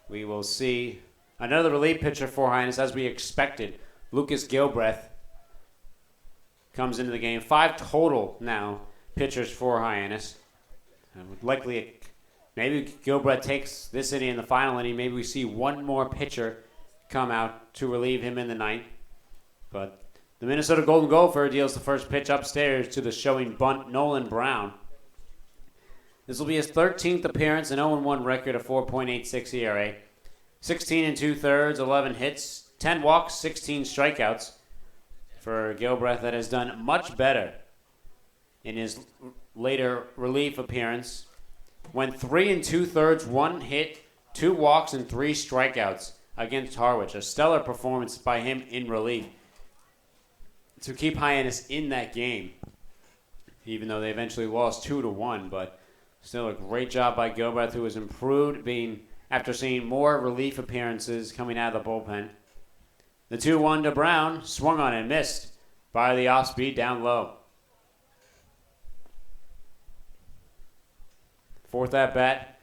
B: we will see another relief pitcher for Hyannis, as we expected. Lucas Gilbreth comes into the game. 5 total now pitchers for Hyannis. Likely, maybe Gilbreth takes this inning in the final inning. Maybe we see one more pitcher come out to relieve him in the 9th. But the Minnesota Golden Gopher deals the first pitch upstairs to the showing bunt, Nolan Brown. This will be his 13th appearance, an 0-1 record, a 4.86 ERA. 16 2/3, 11 hits, 10 walks, 16 strikeouts for Gilbreth. That has done much better in his later relief appearance. Went 3 2/3, 1 hit, 2 walks, and 3 strikeouts against Harwich. A stellar performance by him in relief to keep Hyannis in that game, even though they eventually lost 2-1. But still a great job by Gilbreth, who has improved after seeing more relief appearances coming out of the bullpen. The 2-1 to Brown, swung on and missed by the off-speed down low. 4th at-bat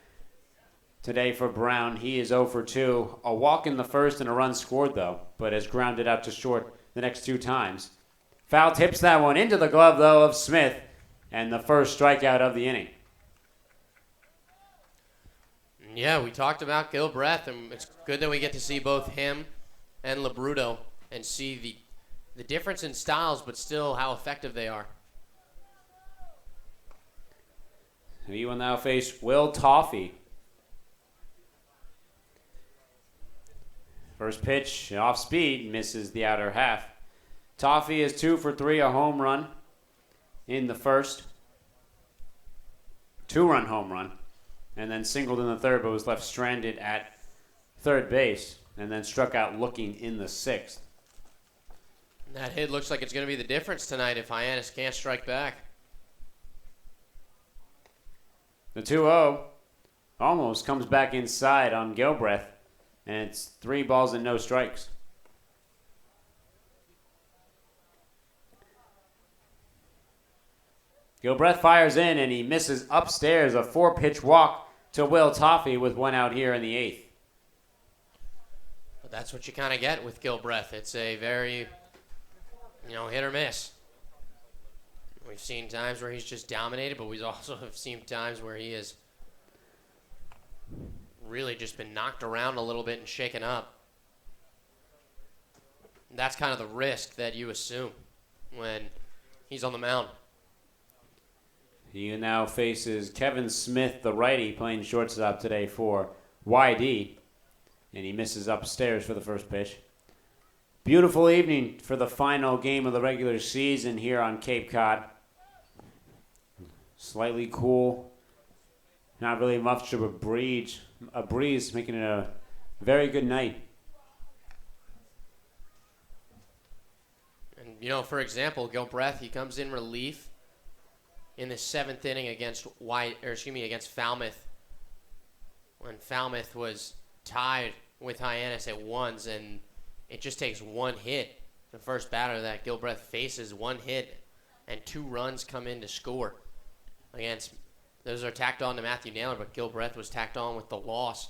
B: today for Brown. He is 0 for 2. A walk in the first and a run scored, though, but has grounded out to short the next 2 times. Foul tips that one into the glove, though, of Smith, and the first strikeout of the inning.
A: Yeah, we talked about Gilbreth, and it's good that we get to see both him and Labruto and see the difference in styles, but still how effective they are.
B: He will now face Will Toffee. First pitch, off speed, misses the outer half. Toffee is 2 for 3, a home run in the first. 2-run home run. And then singled in the third, but was left stranded at third base. And then struck out looking in the sixth.
A: That hit looks like it's going to be the difference tonight if Hyannis can't strike back.
B: The 2-0 almost comes back inside on Gilbreth. And it's 3 balls and no strikes. Gilbreth fires in, and he misses upstairs a 4-pitch walk to Will Toffee with 1 out here in the 8th.
A: But that's what you kind of get with Gilbreth. It's a very, hit or miss. We've seen times where he's just dominated, but we also have seen times where he has really just been knocked around a little bit and shaken up. That's kind of the risk that you assume when he's on the mound.
B: He now faces Kevin Smith, the righty, playing shortstop today for YD. And he misses upstairs for the first pitch. Beautiful evening for the final game of the regular season here on Cape Cod. Slightly cool. Not really much of a breeze, making it a very good night.
A: And, for example, Gilbreth, he comes in relief in the 7th inning against Falmouth, when Falmouth was tied with Hyannis at ones, and it just takes 1 hit. The first batter that Gilbreth faces, 1 hit, and 2 runs come in to score. Those are tacked on to Matthew Naylor, but Gilbreth was tacked on with the loss.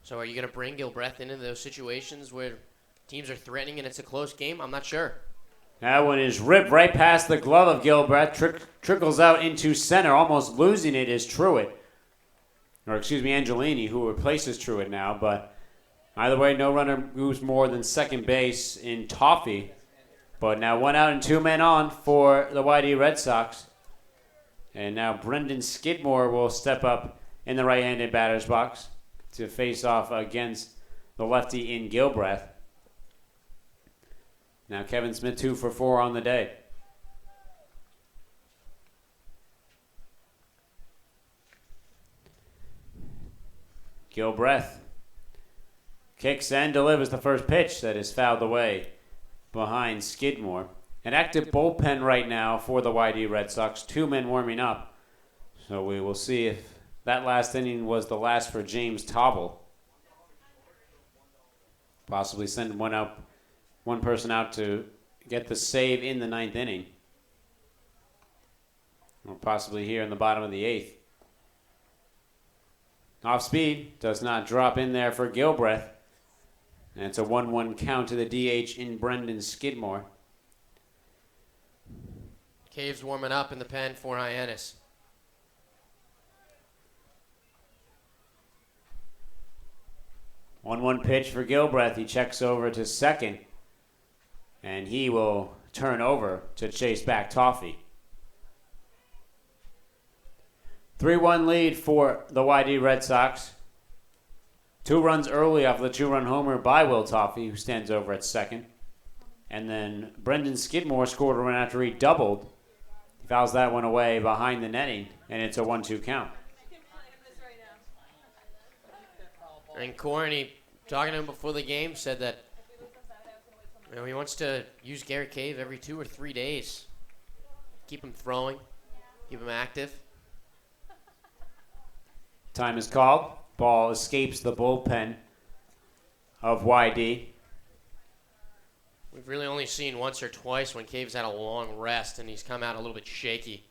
A: So are you going to bring Gilbreth into those situations where teams are threatening and it's a close game? I'm not sure.
B: That one is ripped right past the glove of Gilbreth. Trickles out into center. Almost losing it is Truitt. Angelini, who replaces Truitt now. But either way, no runner moves more than second base in Toffee. But now 1 out and 2 men on for the YD Red Sox. And now Brendan Skidmore will step up in the right-handed batter's box to face off against the lefty in Gilbreth. Now Kevin Smith 2 for 4 on the day. Gilbreth kicks and delivers the first pitch that is fouled away behind Skidmore. An active bullpen right now for the YD Red Sox. 2 men warming up. So we will see if that last inning was the last for James Tobble. Possibly send one person out to get the save in the 9th inning. Or possibly here in the bottom of the 8th. Off speed, does not drop in there for Gilbreth. And it's a 1-1 count to the DH in Brendan Skidmore.
A: Caves warming up in the pen for Hyannis.
B: One pitch for Gilbreth. He checks over to second. And he will turn over to chase back Toffee. 3-1 lead for the YD Red Sox. 2 runs early off the 2-run homer by Will Toffee, who stands over at second. And then Brendan Skidmore scored a run after he doubled. He fouls that one away behind the netting, and it's a 1-2 count.
A: And Corney, talking to him before the game, said that he wants to use Gary Cave every 2 or 3 days. Keep him throwing, keep him active.
B: Time is called. Ball escapes the bullpen of YD.
A: We've really only seen once or twice when Cave's had a long rest and he's come out a little bit shaky.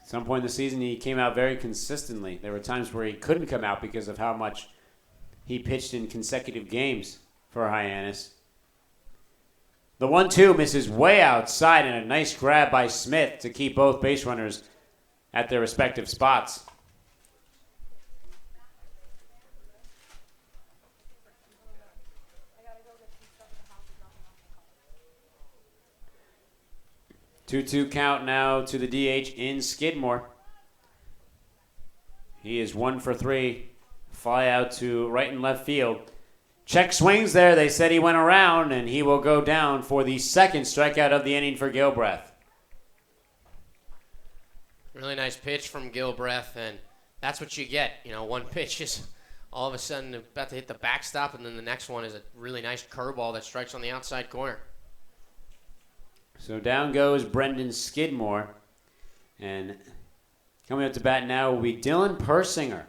B: At some point in the season, he came out very consistently. There were times where he couldn't come out because of how much he pitched in consecutive games for Hyannis. The 1-2 misses way outside, and a nice grab by Smith to keep both base runners at their respective spots. Two count now to the DH in Skidmore. He is 1 for 3. Fly out to right and left field. Check swings there. They said he went around, and he will go down for the second strikeout of the inning for Gilbreth.
A: Really nice pitch from Gilbreth, and that's what you get. One pitch is all of a sudden about to hit the backstop, and then the next one is a really nice curveball that strikes on the outside corner.
B: So down goes Brendan Skidmore, and coming up to bat now will be Dylan Persinger.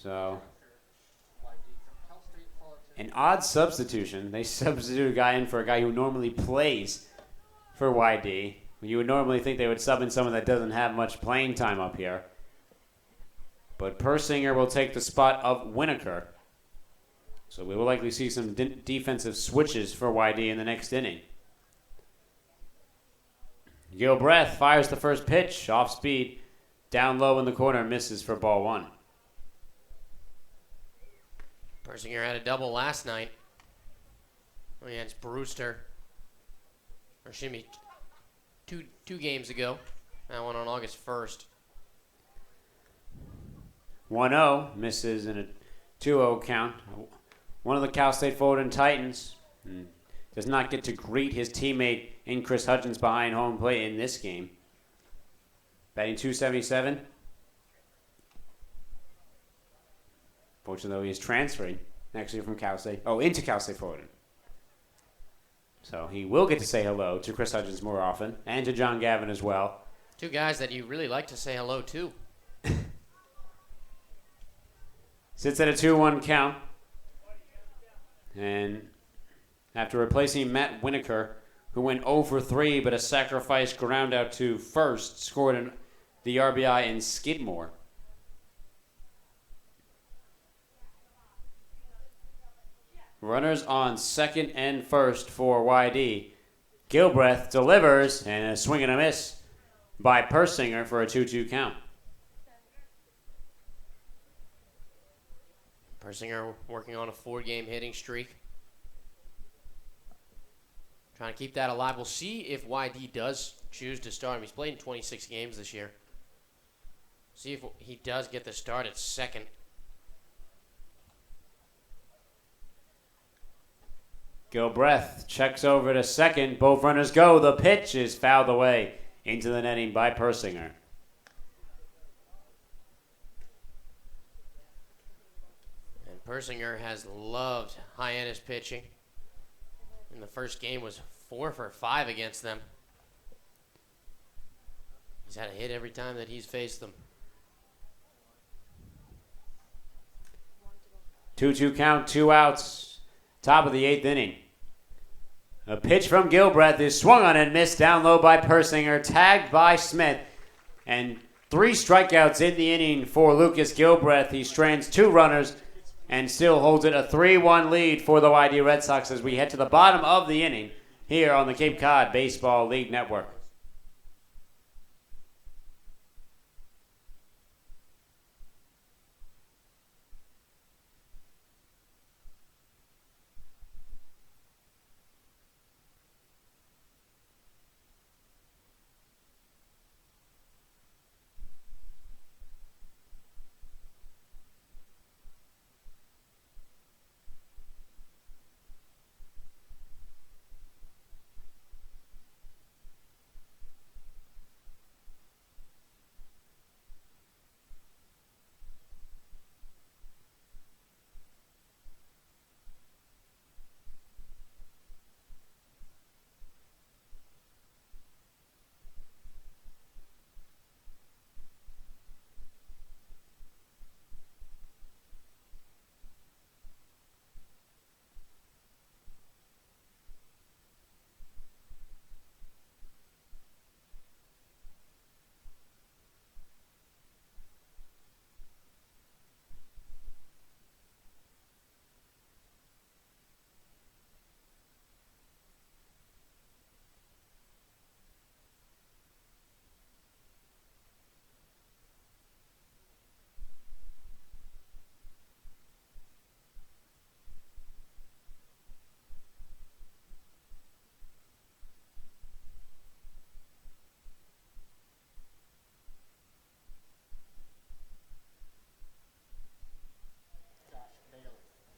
B: So an odd substitution. They substitute a guy in for a guy who normally plays for YD. You would normally think they would sub in someone that doesn't have much playing time up here. But Persinger will take the spot of Winokur. So we will likely see some defensive switches for YD in the next inning. Gilbreth fires the first pitch, off speed, down low in the corner, misses for ball one.
A: Persinger had a double last night against Brewster. Or excuse me, two games ago. That one on August 1st.
B: 1-0, misses in a 2-0 count. One of the Cal State Fullerton Titans does not get to greet his teammate in Chris Hutchins behind home plate in this game. Batting .277. Fortunately, though, he is transferring actually from Cal State. Into Cal State Fullerton. So he will get to say hello to Chris Hutchins more often, and to John Gavin as well.
A: Two guys that you really like to say hello to.
B: Sits at a 2-1 count. And after replacing Matt Winokur, who went 0 for 3, but a sacrifice ground out to first, scored the RBI in Skidmore. Runners on second and first for YD. Gilbreth delivers, and a swing and a miss by Persinger for a 2-2 count.
A: Persinger working on a 4-game hitting streak. Trying to keep that alive. We'll see if YD does choose to start him. He's played in 26 games this year. See if he does get the start at second.
B: Gilbreth checks over to second. Both runners go. The pitch is fouled away into the netting by Persinger.
A: And Persinger has loved Hyannis pitching. In the first game was 4 for 5 against them. He's had a hit every time that he's faced them.
B: 2-2 count, 2 outs. Top of the 8th inning. A pitch from Gilbreth is swung on and missed down low by Persinger, tagged by Smith. And 3 strikeouts in the inning for Lucas Gilbreth. He strands 2 runners and still holds it a 3-1 lead for the YD Red Sox as we head to the bottom of the inning here on the Cape Cod Baseball League Network.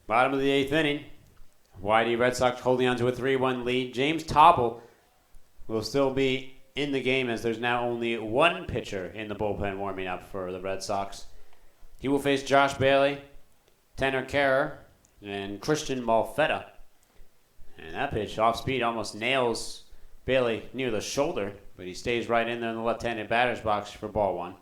B: Bottom of the 8th inning. YD Red Sox holding on to a 3-1 lead. James Tobble will still be in the game as there's now only one pitcher in the bullpen warming up for the Red Sox. He will face Josh Bailey, Tanner Kerr, and Christian Malfetta. And that pitch off speed almost nails Bailey near the shoulder, but he stays right in there in the left-handed batter's box for ball one.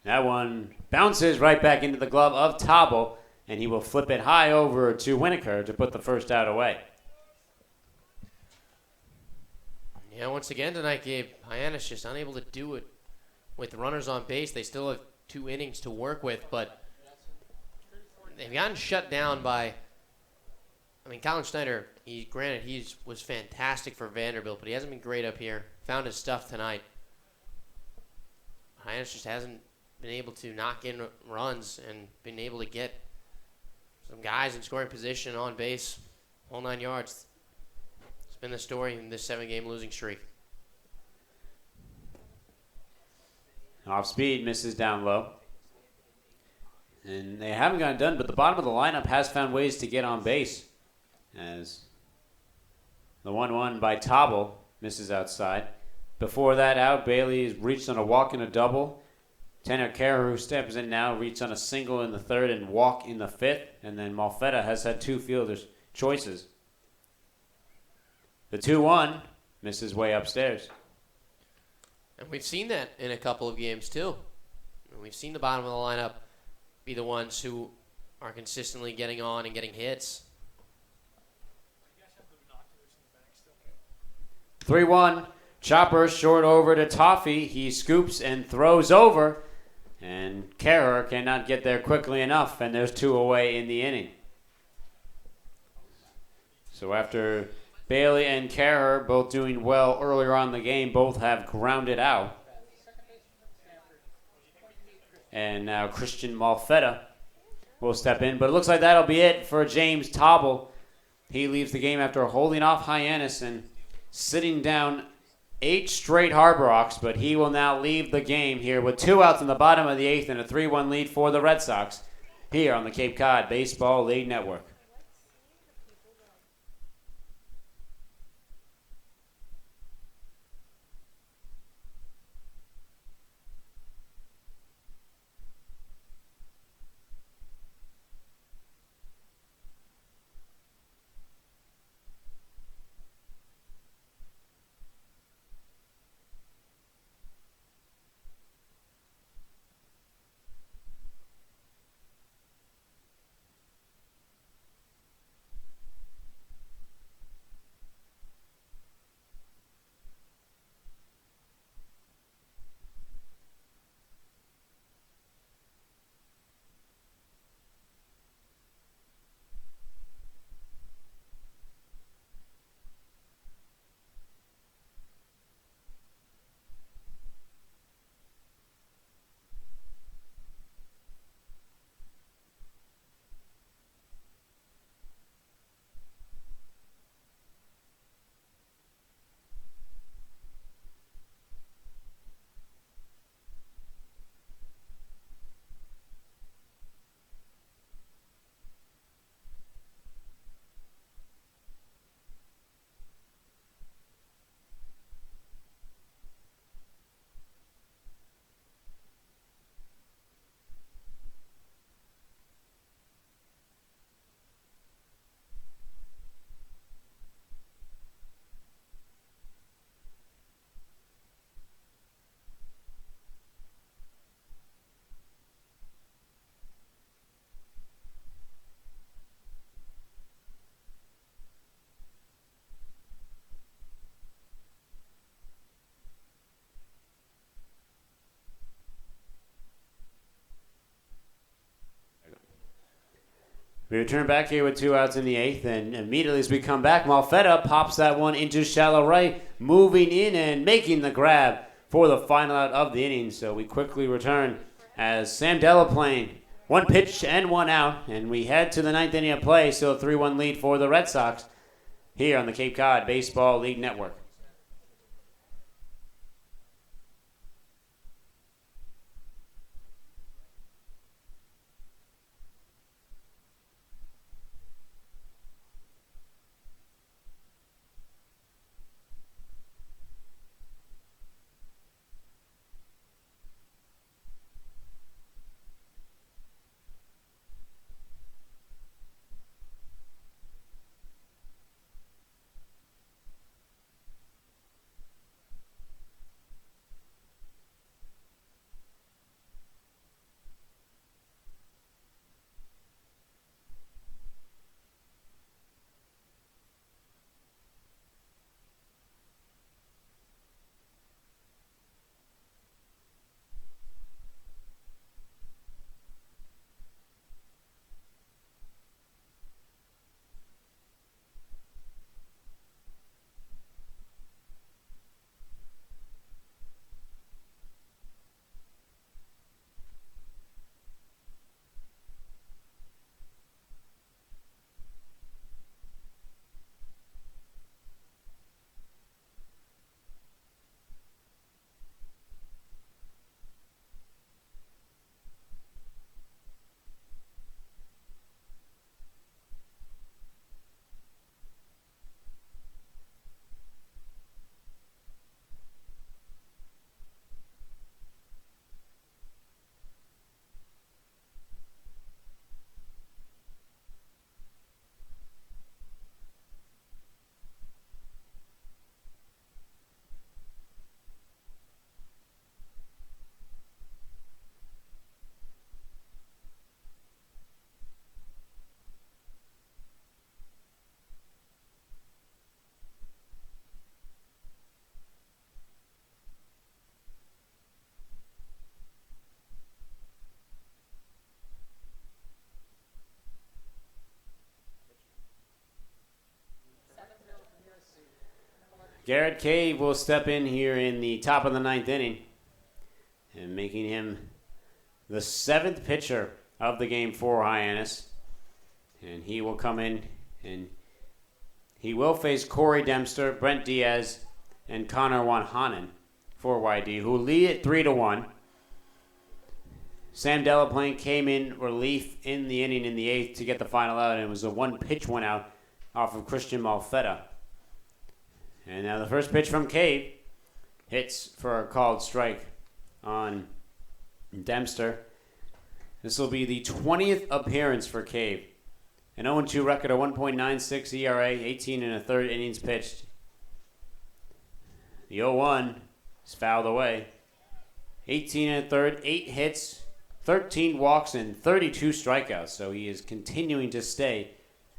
B: That one bounces right back into the glove of Tobble, and he will flip it high over to Winokur to put the first out away.
A: Yeah, once again tonight, Gabe, Hyannis just unable to do it with runners on base. They still have 2 innings to work with, but they've gotten shut down by, Colin Schneider, he was fantastic for Vanderbilt, but he hasn't been great up here. Found his stuff tonight. Hyannis just hasn't been able to knock in runs and been able to get some guys in scoring position on base, all 9 yards. It's been the story in this 7-game losing streak.
B: Off speed, misses down low. And they haven't gotten done, but the bottom of the lineup has found ways to get on base. As the 1-1 by Tobble misses outside. Before that out, Bailey reached on a walk and a double. Tanner Kerr, who steps in now, reached on a single in the 3rd and walk in the 5th. And then Malfetta has had 2 fielders' choices. The 2-1 misses way upstairs.
A: And we've seen that in a couple of games, too. We've seen the bottom of the lineup be the ones who are consistently getting on and getting hits.
B: 3-1. Chopper short over to Toffee. He scoops and throws over. And Kerr cannot get there quickly enough. And there's 2 away in the inning. So after Bailey and Kerr both doing well earlier on in the game, both have grounded out. And now Christian Malfetta will step in. But it looks like that'll be it for James Tobble. He leaves the game after holding off Hyannis and sitting down 8 straight Harbor Hawks, but he will now leave the game here with 2 outs in the bottom of the 8th and a 3-1 lead for the Red Sox here on the Cape Cod Baseball League Network. We return back here with 2 outs in the 8th, and immediately as we come back, Malfetta pops that one into shallow right, moving in and making the grab for the final out of the inning. So we quickly return as Sam Delaplane, 1 pitch and 1 out, and we head to the 9th inning of play, still a 3-1 lead for the Red Sox here on the Cape Cod Baseball League Network. Garrett Cave will step in here in the top of the 9th inning and making him the 7th pitcher of the game for Hyannis. And he will come in and he will face Corey Dempster, Brent Diaz, and Connor Wanhanen for YD, who lead at 3-1. Sam Delaplane came in relief in the inning in the 8th to get the final out, and it was a 1-pitch went out off of Christian Malfetta. And now the first pitch from Cave hits for a called strike on Dempster. This will be the 20th appearance for Cave. An 0-2 record, a 1.96 ERA, 18 and a third innings pitched. The 0-1 is fouled away. 18 and a third, 8 hits, 13 walks, and 32 strikeouts. So he is continuing to stay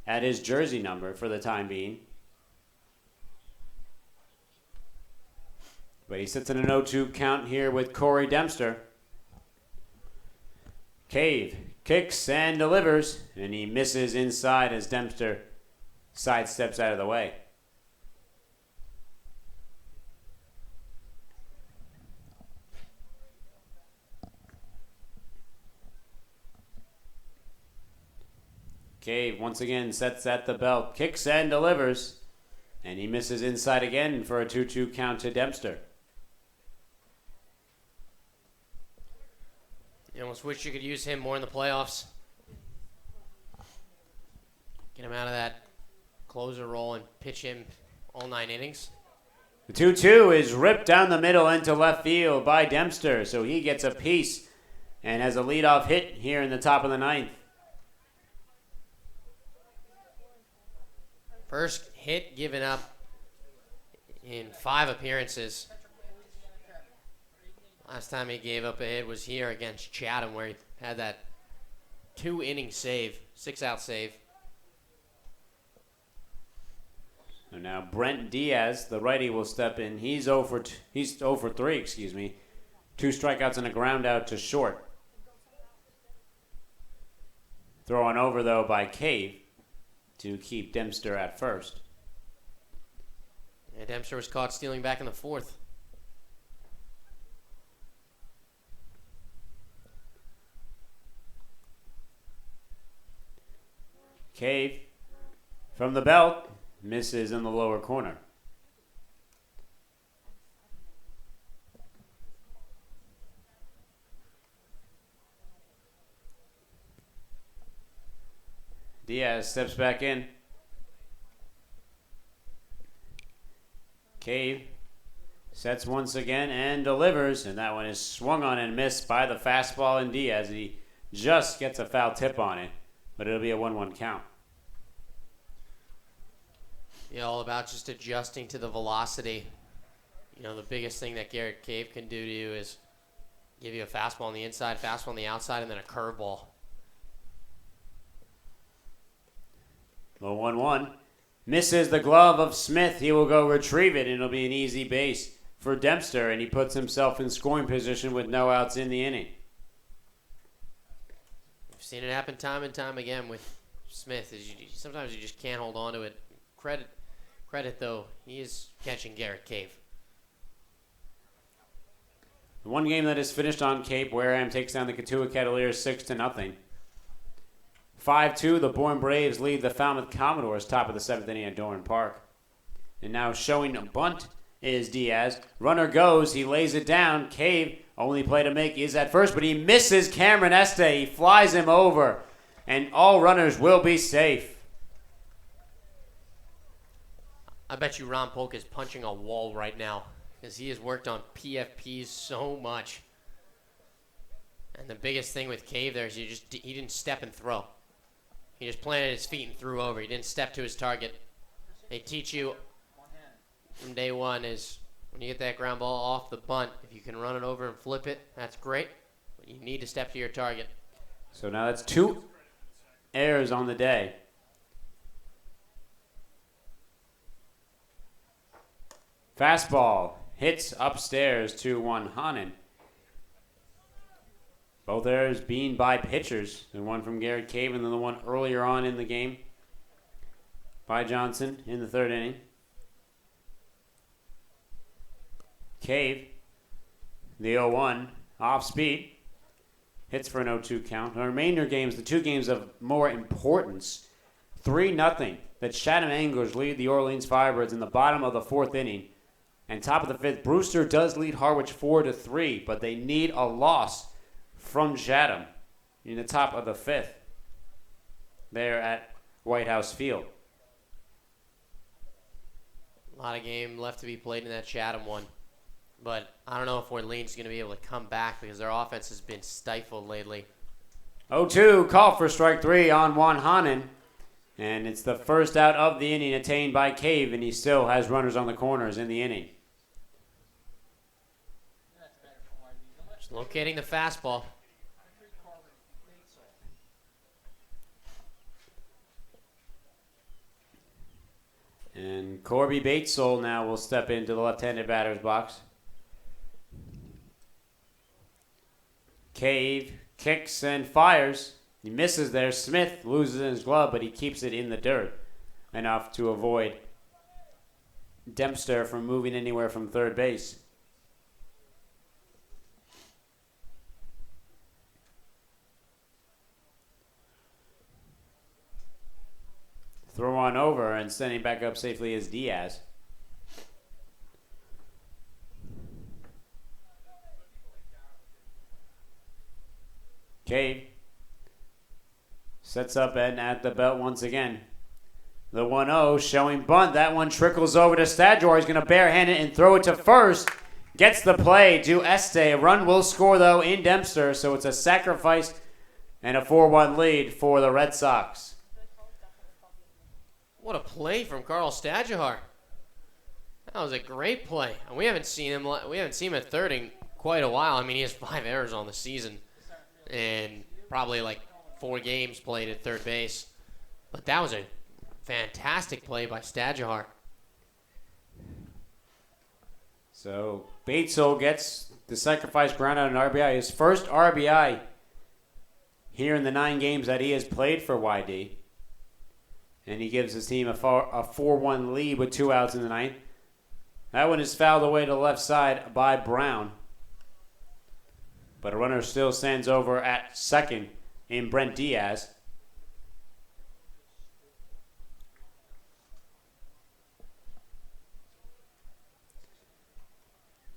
B: at his jersey number for the time being. But he sits in an 0-2 count here with Corey Dempster. Cave kicks and delivers, and he misses inside as Dempster sidesteps out of the way. Cave once again sets at the belt, kicks and delivers, and he misses inside again for a 2-2 count to Dempster.
A: You almost wish you could use him more in the playoffs. Get him out of that closer role and pitch him all 9 innings.
B: The 2-2 is ripped down the middle into left field by Dempster, so he gets a piece and has a leadoff hit here in the top of the 9th.
A: First hit given up in 5 appearances. Last time he gave up a hit was here against Chatham, where he had that 2-inning save, 6-out save.
B: So now Brent Diaz, the righty, will step in. He's 0 for 3, excuse me. 2 strikeouts and a ground out to short. Thrown over though by Cave to keep Dempster at first.
A: Yeah, Dempster was caught stealing back in the 4th.
B: Cave from the belt misses in the lower corner. Diaz steps back in. Cave sets once again and delivers, and that one is swung on and missed by the fastball in Diaz. He just gets a foul tip on it, but it'll be a 1-1 count.
A: Yeah, all about just adjusting to the velocity. You know, the biggest thing that Garrett Cave can do to you is give you a fastball on the inside, fastball on the outside, and then a curveball.
B: Low 1-1. Misses the glove of Smith. He will go retrieve it, and it'll be an easy base for Dempster, and he puts himself in scoring position with no outs in the inning.
A: We've seen it happen time and time again with Smith. Sometimes you just can't hold on to it. Credit though, he is catching Garrett Cave.
B: The one game that is finished on Cape, Wareham takes down the Katua Cavaliers 6-0. 5-2, the Bourne Braves lead the Falmouth Commodores top of the 7th inning at Doran Park. And now showing a bunt is Diaz. Runner goes, he lays it down. Cave, only play to make is at first, but he misses Cameron Este. He flies him over, and all runners will be safe.
A: I bet you Ron Polk is punching a wall right now because he has worked on PFPs so much. And the biggest thing with Cave there is he didn't step and throw. He just planted his feet and threw over. He didn't step to his target. They teach you from day one is when you get that ground ball off the bunt, if you can run it over and flip it, that's great. But you need to step to your target.
B: So now that's 2 errors on the day. Fastball hits upstairs to Wanhanen. Both errors being by pitchers. The one from Garrett Cave and then the one earlier on in the game by Johnson in the 3rd inning. Cave, the 0-1, off speed. Hits for an 0-2 count. The remainder games, the two games of more importance, 3-0. The Chatham Anglers lead the Orleans Firebirds in the bottom of the fourth inning. And top of the fifth, Brewster does lead Harwich 4-3, but they need a loss from Chatham in the top of the fifth there at White House Field.
A: A lot of game left to be played in that Chatham one. But I don't know if Orleans is going to be able to come back because their offense has been stifled lately.
B: 0-2, call for strike three on Juan Hanan. And it's the first out of the inning attained by Cave, and he still has runners on the corners in the inning.
A: Just locating the fastball.
B: And Corby Batesole now will step into the left-handed batter's box. Cave kicks and fires. He misses there. Smith loses his glove, but he keeps it in the dirt enough to avoid Dempster from moving anywhere from third base. Throw on over and sending back up safely is Diaz. Cave sets up and at the belt once again. The 1-0 showing bunt. That one trickles over to Stadjor. He's going to barehand it and throw it to first. Gets the play to Este. A run will score, though, in Dempster. So it's a sacrifice and a 4-1 lead for the Red Sox.
A: What a play from Carl Stadjahar. That was a great play. And we haven't seen him at third in quite a while. I mean, he has 5 errors on the season and probably like 4 games played at third base. But that was a fantastic play by Stadjahar.
B: So Batesole gets the sacrifice ground out an RBI. His first RBI here in the 9 games that he has played for YD. And he gives his team a 4-1 lead with 2 outs in the 9th. That one is fouled away to the left side by Brown. But a runner still stands over at second in Brent Diaz.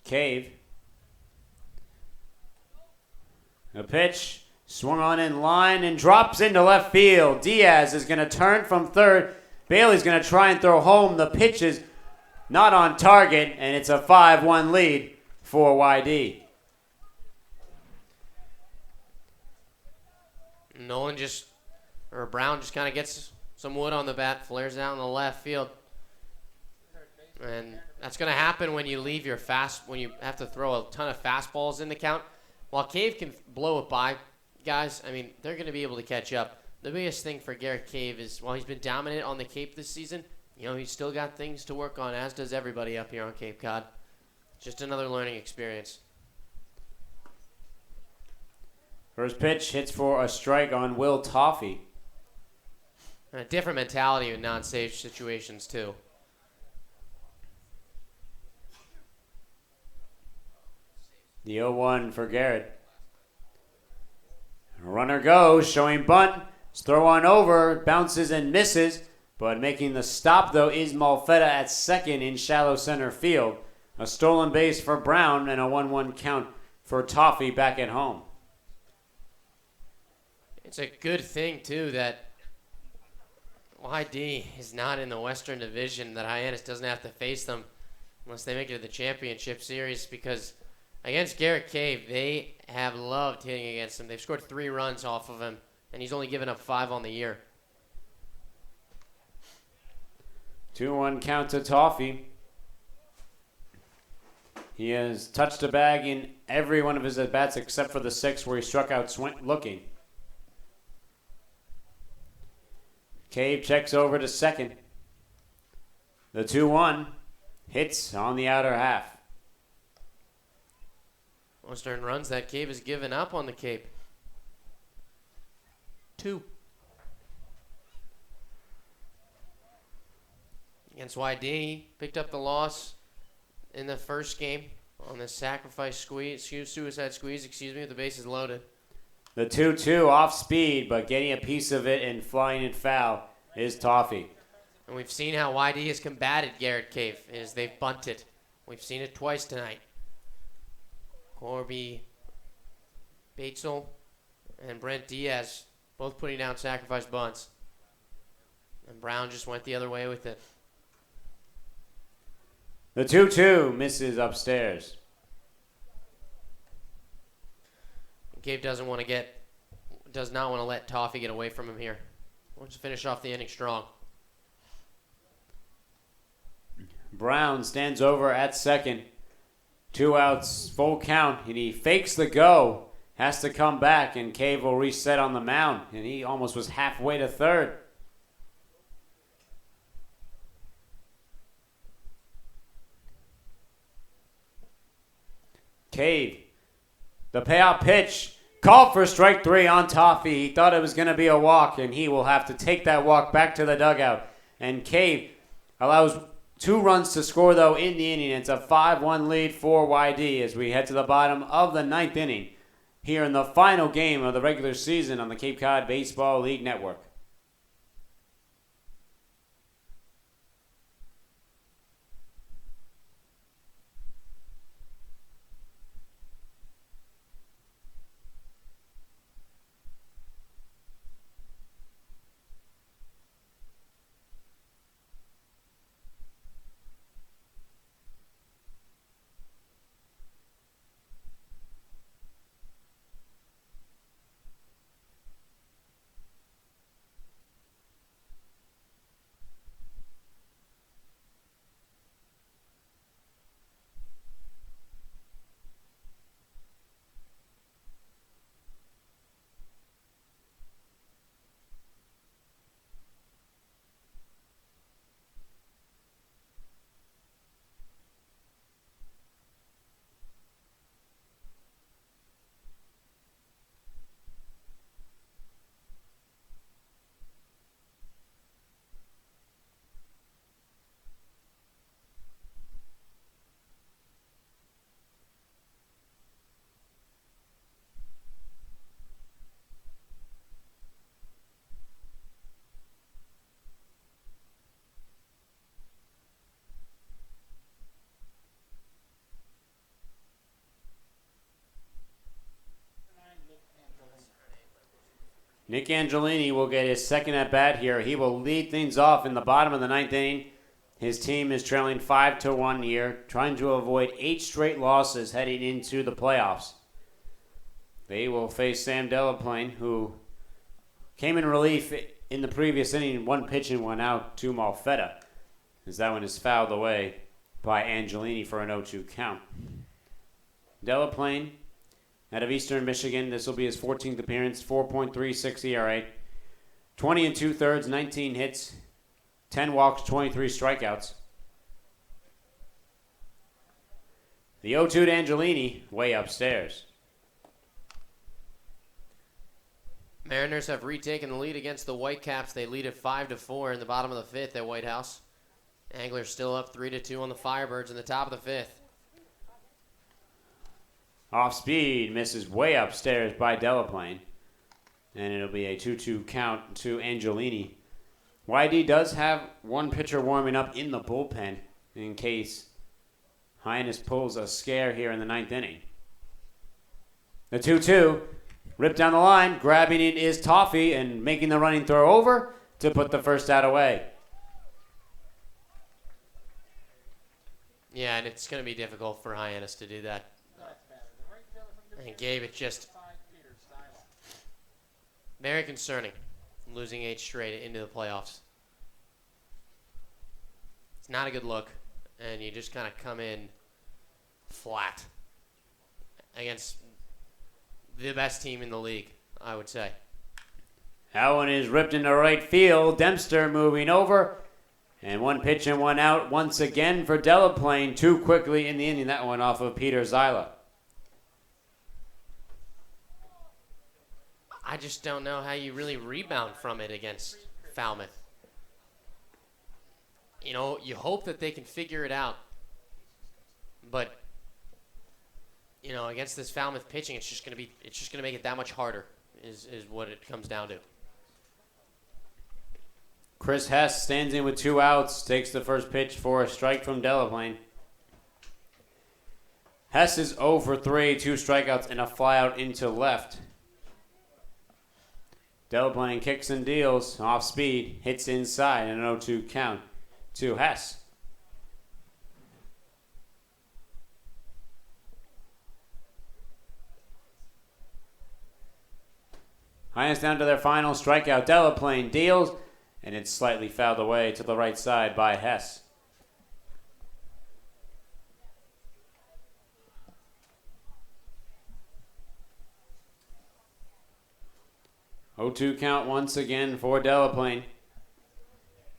B: Cave. A pitch. Swung on in line and drops into left field. Diaz is going to turn from third. Bailey's going to try and throw home. The pitch is not on target, and it's a 5-1 lead for YD.
A: Brown just kind of gets some wood on the bat, flares out in the left field. And that's going to happen when you leave your when you have to throw a ton of fastballs in the count. While Cave can blow it by, guys, I mean, they're going to be able to catch up. The biggest thing for Garrett Cave is, while he's been dominant on the Cape this season, he's still got things to work on, as does everybody up here on Cape Cod. Just another learning experience.
B: First pitch hits for a strike on Will Toffee.
A: And a different mentality in non-safe situations, too.
B: The 0-1 for Garrett. Runner goes, showing bunt. Throw on over, bounces and misses. But making the stop, though, is Malfetta at second in shallow center field. A stolen base for Brown and a 1-1 count for Toffee back at home.
A: It's a good thing, too, that YD is not in the Western Division, that Hyannis doesn't have to face them unless they make it to the championship series, because against Garrett Cave, they have loved hitting against him. They've scored 3 runs off of him, and he's only given up 5 on the year.
B: 2-1 count to Toffee. He has touched a bag in every one of his at-bats except for the 6 where he struck out looking. Cave checks over to second. The 2-1 hits on the outer half.
A: Most earned runs that Cave has given up on the Cape. 2. Against YD, picked up the loss in the first game On this suicide squeeze, with the bases loaded.
B: The 2-2 off speed, but getting a piece of it and flying it foul is Toffee.
A: And we've seen how YD has combated Garrett Cave as they've bunted. We've seen it twice tonight. Corby Batesel and Brent Diaz both putting down sacrifice bunts. And Brown just went the other way with it.
B: The 2-2 misses upstairs.
A: Cave does not want to let Toffee get away from him here. Wants to finish off the inning strong.
B: Brown stands over at second. 2 outs, full count, and he fakes the go. Has to come back, and Cave will reset on the mound, and he almost was halfway to third. Cave, the payout pitch, called for strike 3 on Toffee. He thought it was going to be a walk, and he will have to take that walk back to the dugout. And Cave allows 2 runs to score, though, in the inning. It's a 5-1 lead for YD as we head to the bottom of the 9th inning here in the final game of the regular season on the Cape Cod Baseball League Network. Nick Angelini will get his second at bat here. He will lead things off in the bottom of the 9th inning. His team is trailing 5-1 here, trying to avoid 8 straight losses heading into the playoffs. They will face Sam Delaplane, who came in relief in the previous inning, 1 pitch and 1 out to Malfetta, as that one is fouled away by Angelini for an 0-2 count. Delaplane, out of Eastern Michigan, this will be his 14th appearance, 4.36 ERA, 20 2/3, 19 hits, 10 walks, 23 strikeouts. The 0-2 to Angelini, way upstairs.
A: Mariners have retaken the lead against the Whitecaps. They lead at 5-4 in the bottom of the 5th at White House. Anglers still up 3-2 on the Firebirds in the top of the 5th.
B: Off speed, misses way upstairs by Delaplane. And it'll be a 2-2 count to Angelini. YD does have 1 pitcher warming up in the bullpen in case Hyannis pulls a scare here in the 9th inning. The 2-2, ripped down the line, grabbing it is Toffee and making the running throw over to put the first out away.
A: Yeah, and it's going to be difficult for Hyannis to do that. And Gabe, it's just very concerning, losing 8 straight into the playoffs. It's not a good look, and you just kind of come in flat against the best team in the league, I would say.
B: That one is ripped into right field. Dempster moving over. And 1 pitch and 1 out once again for Delaplane. Too quickly in the inning. That one off of Peter Zyla.
A: I just don't know how you really rebound from it against Falmouth. You know, you hope that they can figure it out. But against this Falmouth pitching, it's just gonna make it that much harder. Is what it comes down to.
B: Chris Hess stands in with 2 outs, takes the first pitch for a strike from Delaplane. Hess is 0 for 3, 2 strikeouts, and a flyout into left. Delaplane kicks and deals, off speed, hits inside, and an 0-2 count to Hess. Hyannis down to their final strikeout. Delaplane deals, and it's slightly fouled away to the right side by Hess. Oh, 0-2 count once again for Delaplane.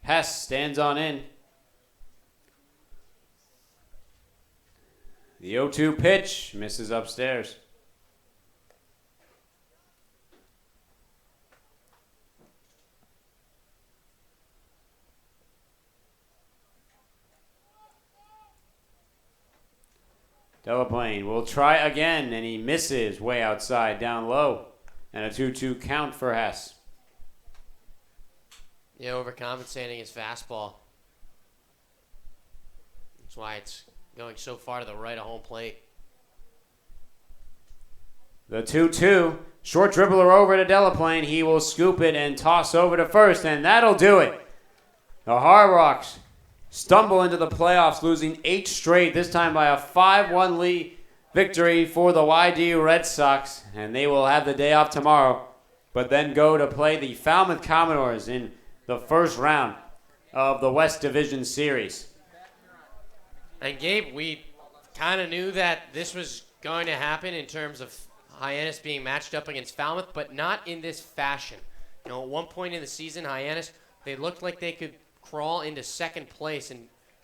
B: Hess stands on in. The 0-2 pitch misses upstairs. Delaplane will try again, and he misses way outside, down low. And a 2-2 count for Hess.
A: Yeah, overcompensating his fastball. That's why it's going so far to the right of home plate.
B: The 2-2. Short dribbler over to Delaplane. He will scoop it and toss over to first, and that'll do it. The Hard Rocks stumble into the playoffs, losing 8 straight, this time by a 5-1 lead victory for the YD Red Sox, and they will have the day off tomorrow, but then go to play the Falmouth Commodores in the first round of the West Division Series.
A: And Gabe, we kind of knew that this was going to happen in terms of Hyannis being matched up against Falmouth, but not in this fashion. At one point in the season, Hyannis, they looked like they could crawl into second place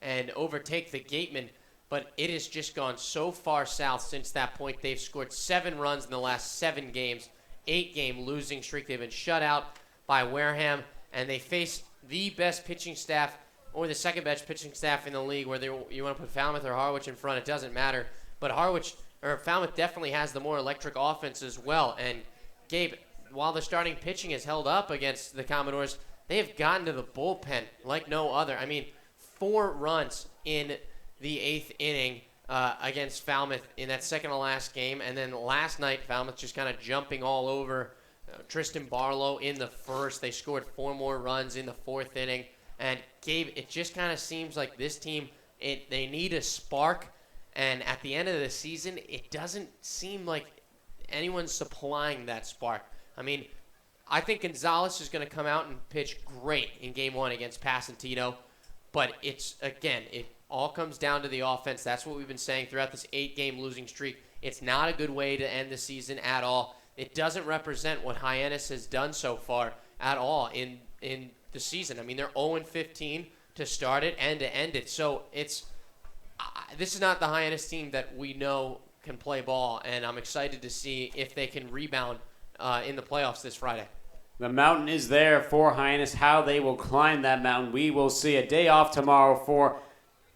A: and overtake the Gatemen, but it has just gone so far south since that point. They've scored 7 runs in the last 7 games, 8-game losing streak. They've been shut out by Wareham, and they face the best pitching staff or the second best pitching staff in the league, whether you want to put Falmouth or Harwich in front, it doesn't matter. But Falmouth definitely has the more electric offense as well. And Gabe, while the starting pitching has held up against the Commodores, they have gotten to the bullpen like no other. I mean, 4 runs in the 8th inning against Falmouth in that second to last game. And then last night, Falmouth just kind of jumping all over Tristan Barlow in the first. They scored 4 more runs in the 4th inning. And Gabe, it just kind of seems like this team, they need a spark. And at the end of the season, it doesn't seem like anyone's supplying that spark. I mean, I think Gonzalez is going to come out and pitch great in Game 1 against Pasantino. But it all comes down to the offense. That's what we've been saying throughout this 8-game losing streak. It's not a good way to end the season at all. It doesn't represent what Hyannis has done so far at all in the season. I mean, they're 0-15 to start it and to end it. So this is not the Hyannis team that we know can play ball, and I'm excited to see if they can rebound in the playoffs this Friday.
B: The mountain is there for Hyannis. How they will climb that mountain, we will see. A day off tomorrow for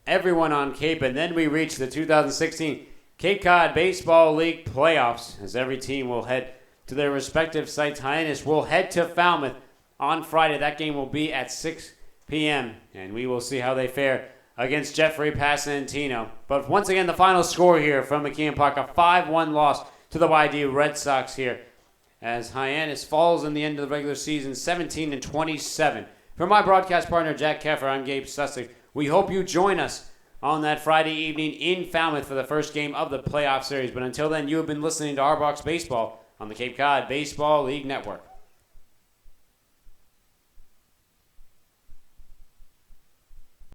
B: everyone on Cape, and then we reach the 2016 Cape Cod Baseball League playoffs as every team will head to their respective sites. Hyannis will head to Falmouth on Friday. That game will be at 6 p.m., and we will see how they fare against Jeffrey Pasantino. But once again, the final score here from McKeon Park, a 5-1 loss to the YD Red Sox here, as Hyannis falls in the end of the regular season 17-27. For my broadcast partner, Jack Keffer, I'm Gabe Sussig. We hope you join us on that Friday evening in Falmouth for the first game of the playoff series. But until then, you have been listening to Our Box Baseball on the Cape Cod Baseball League Network.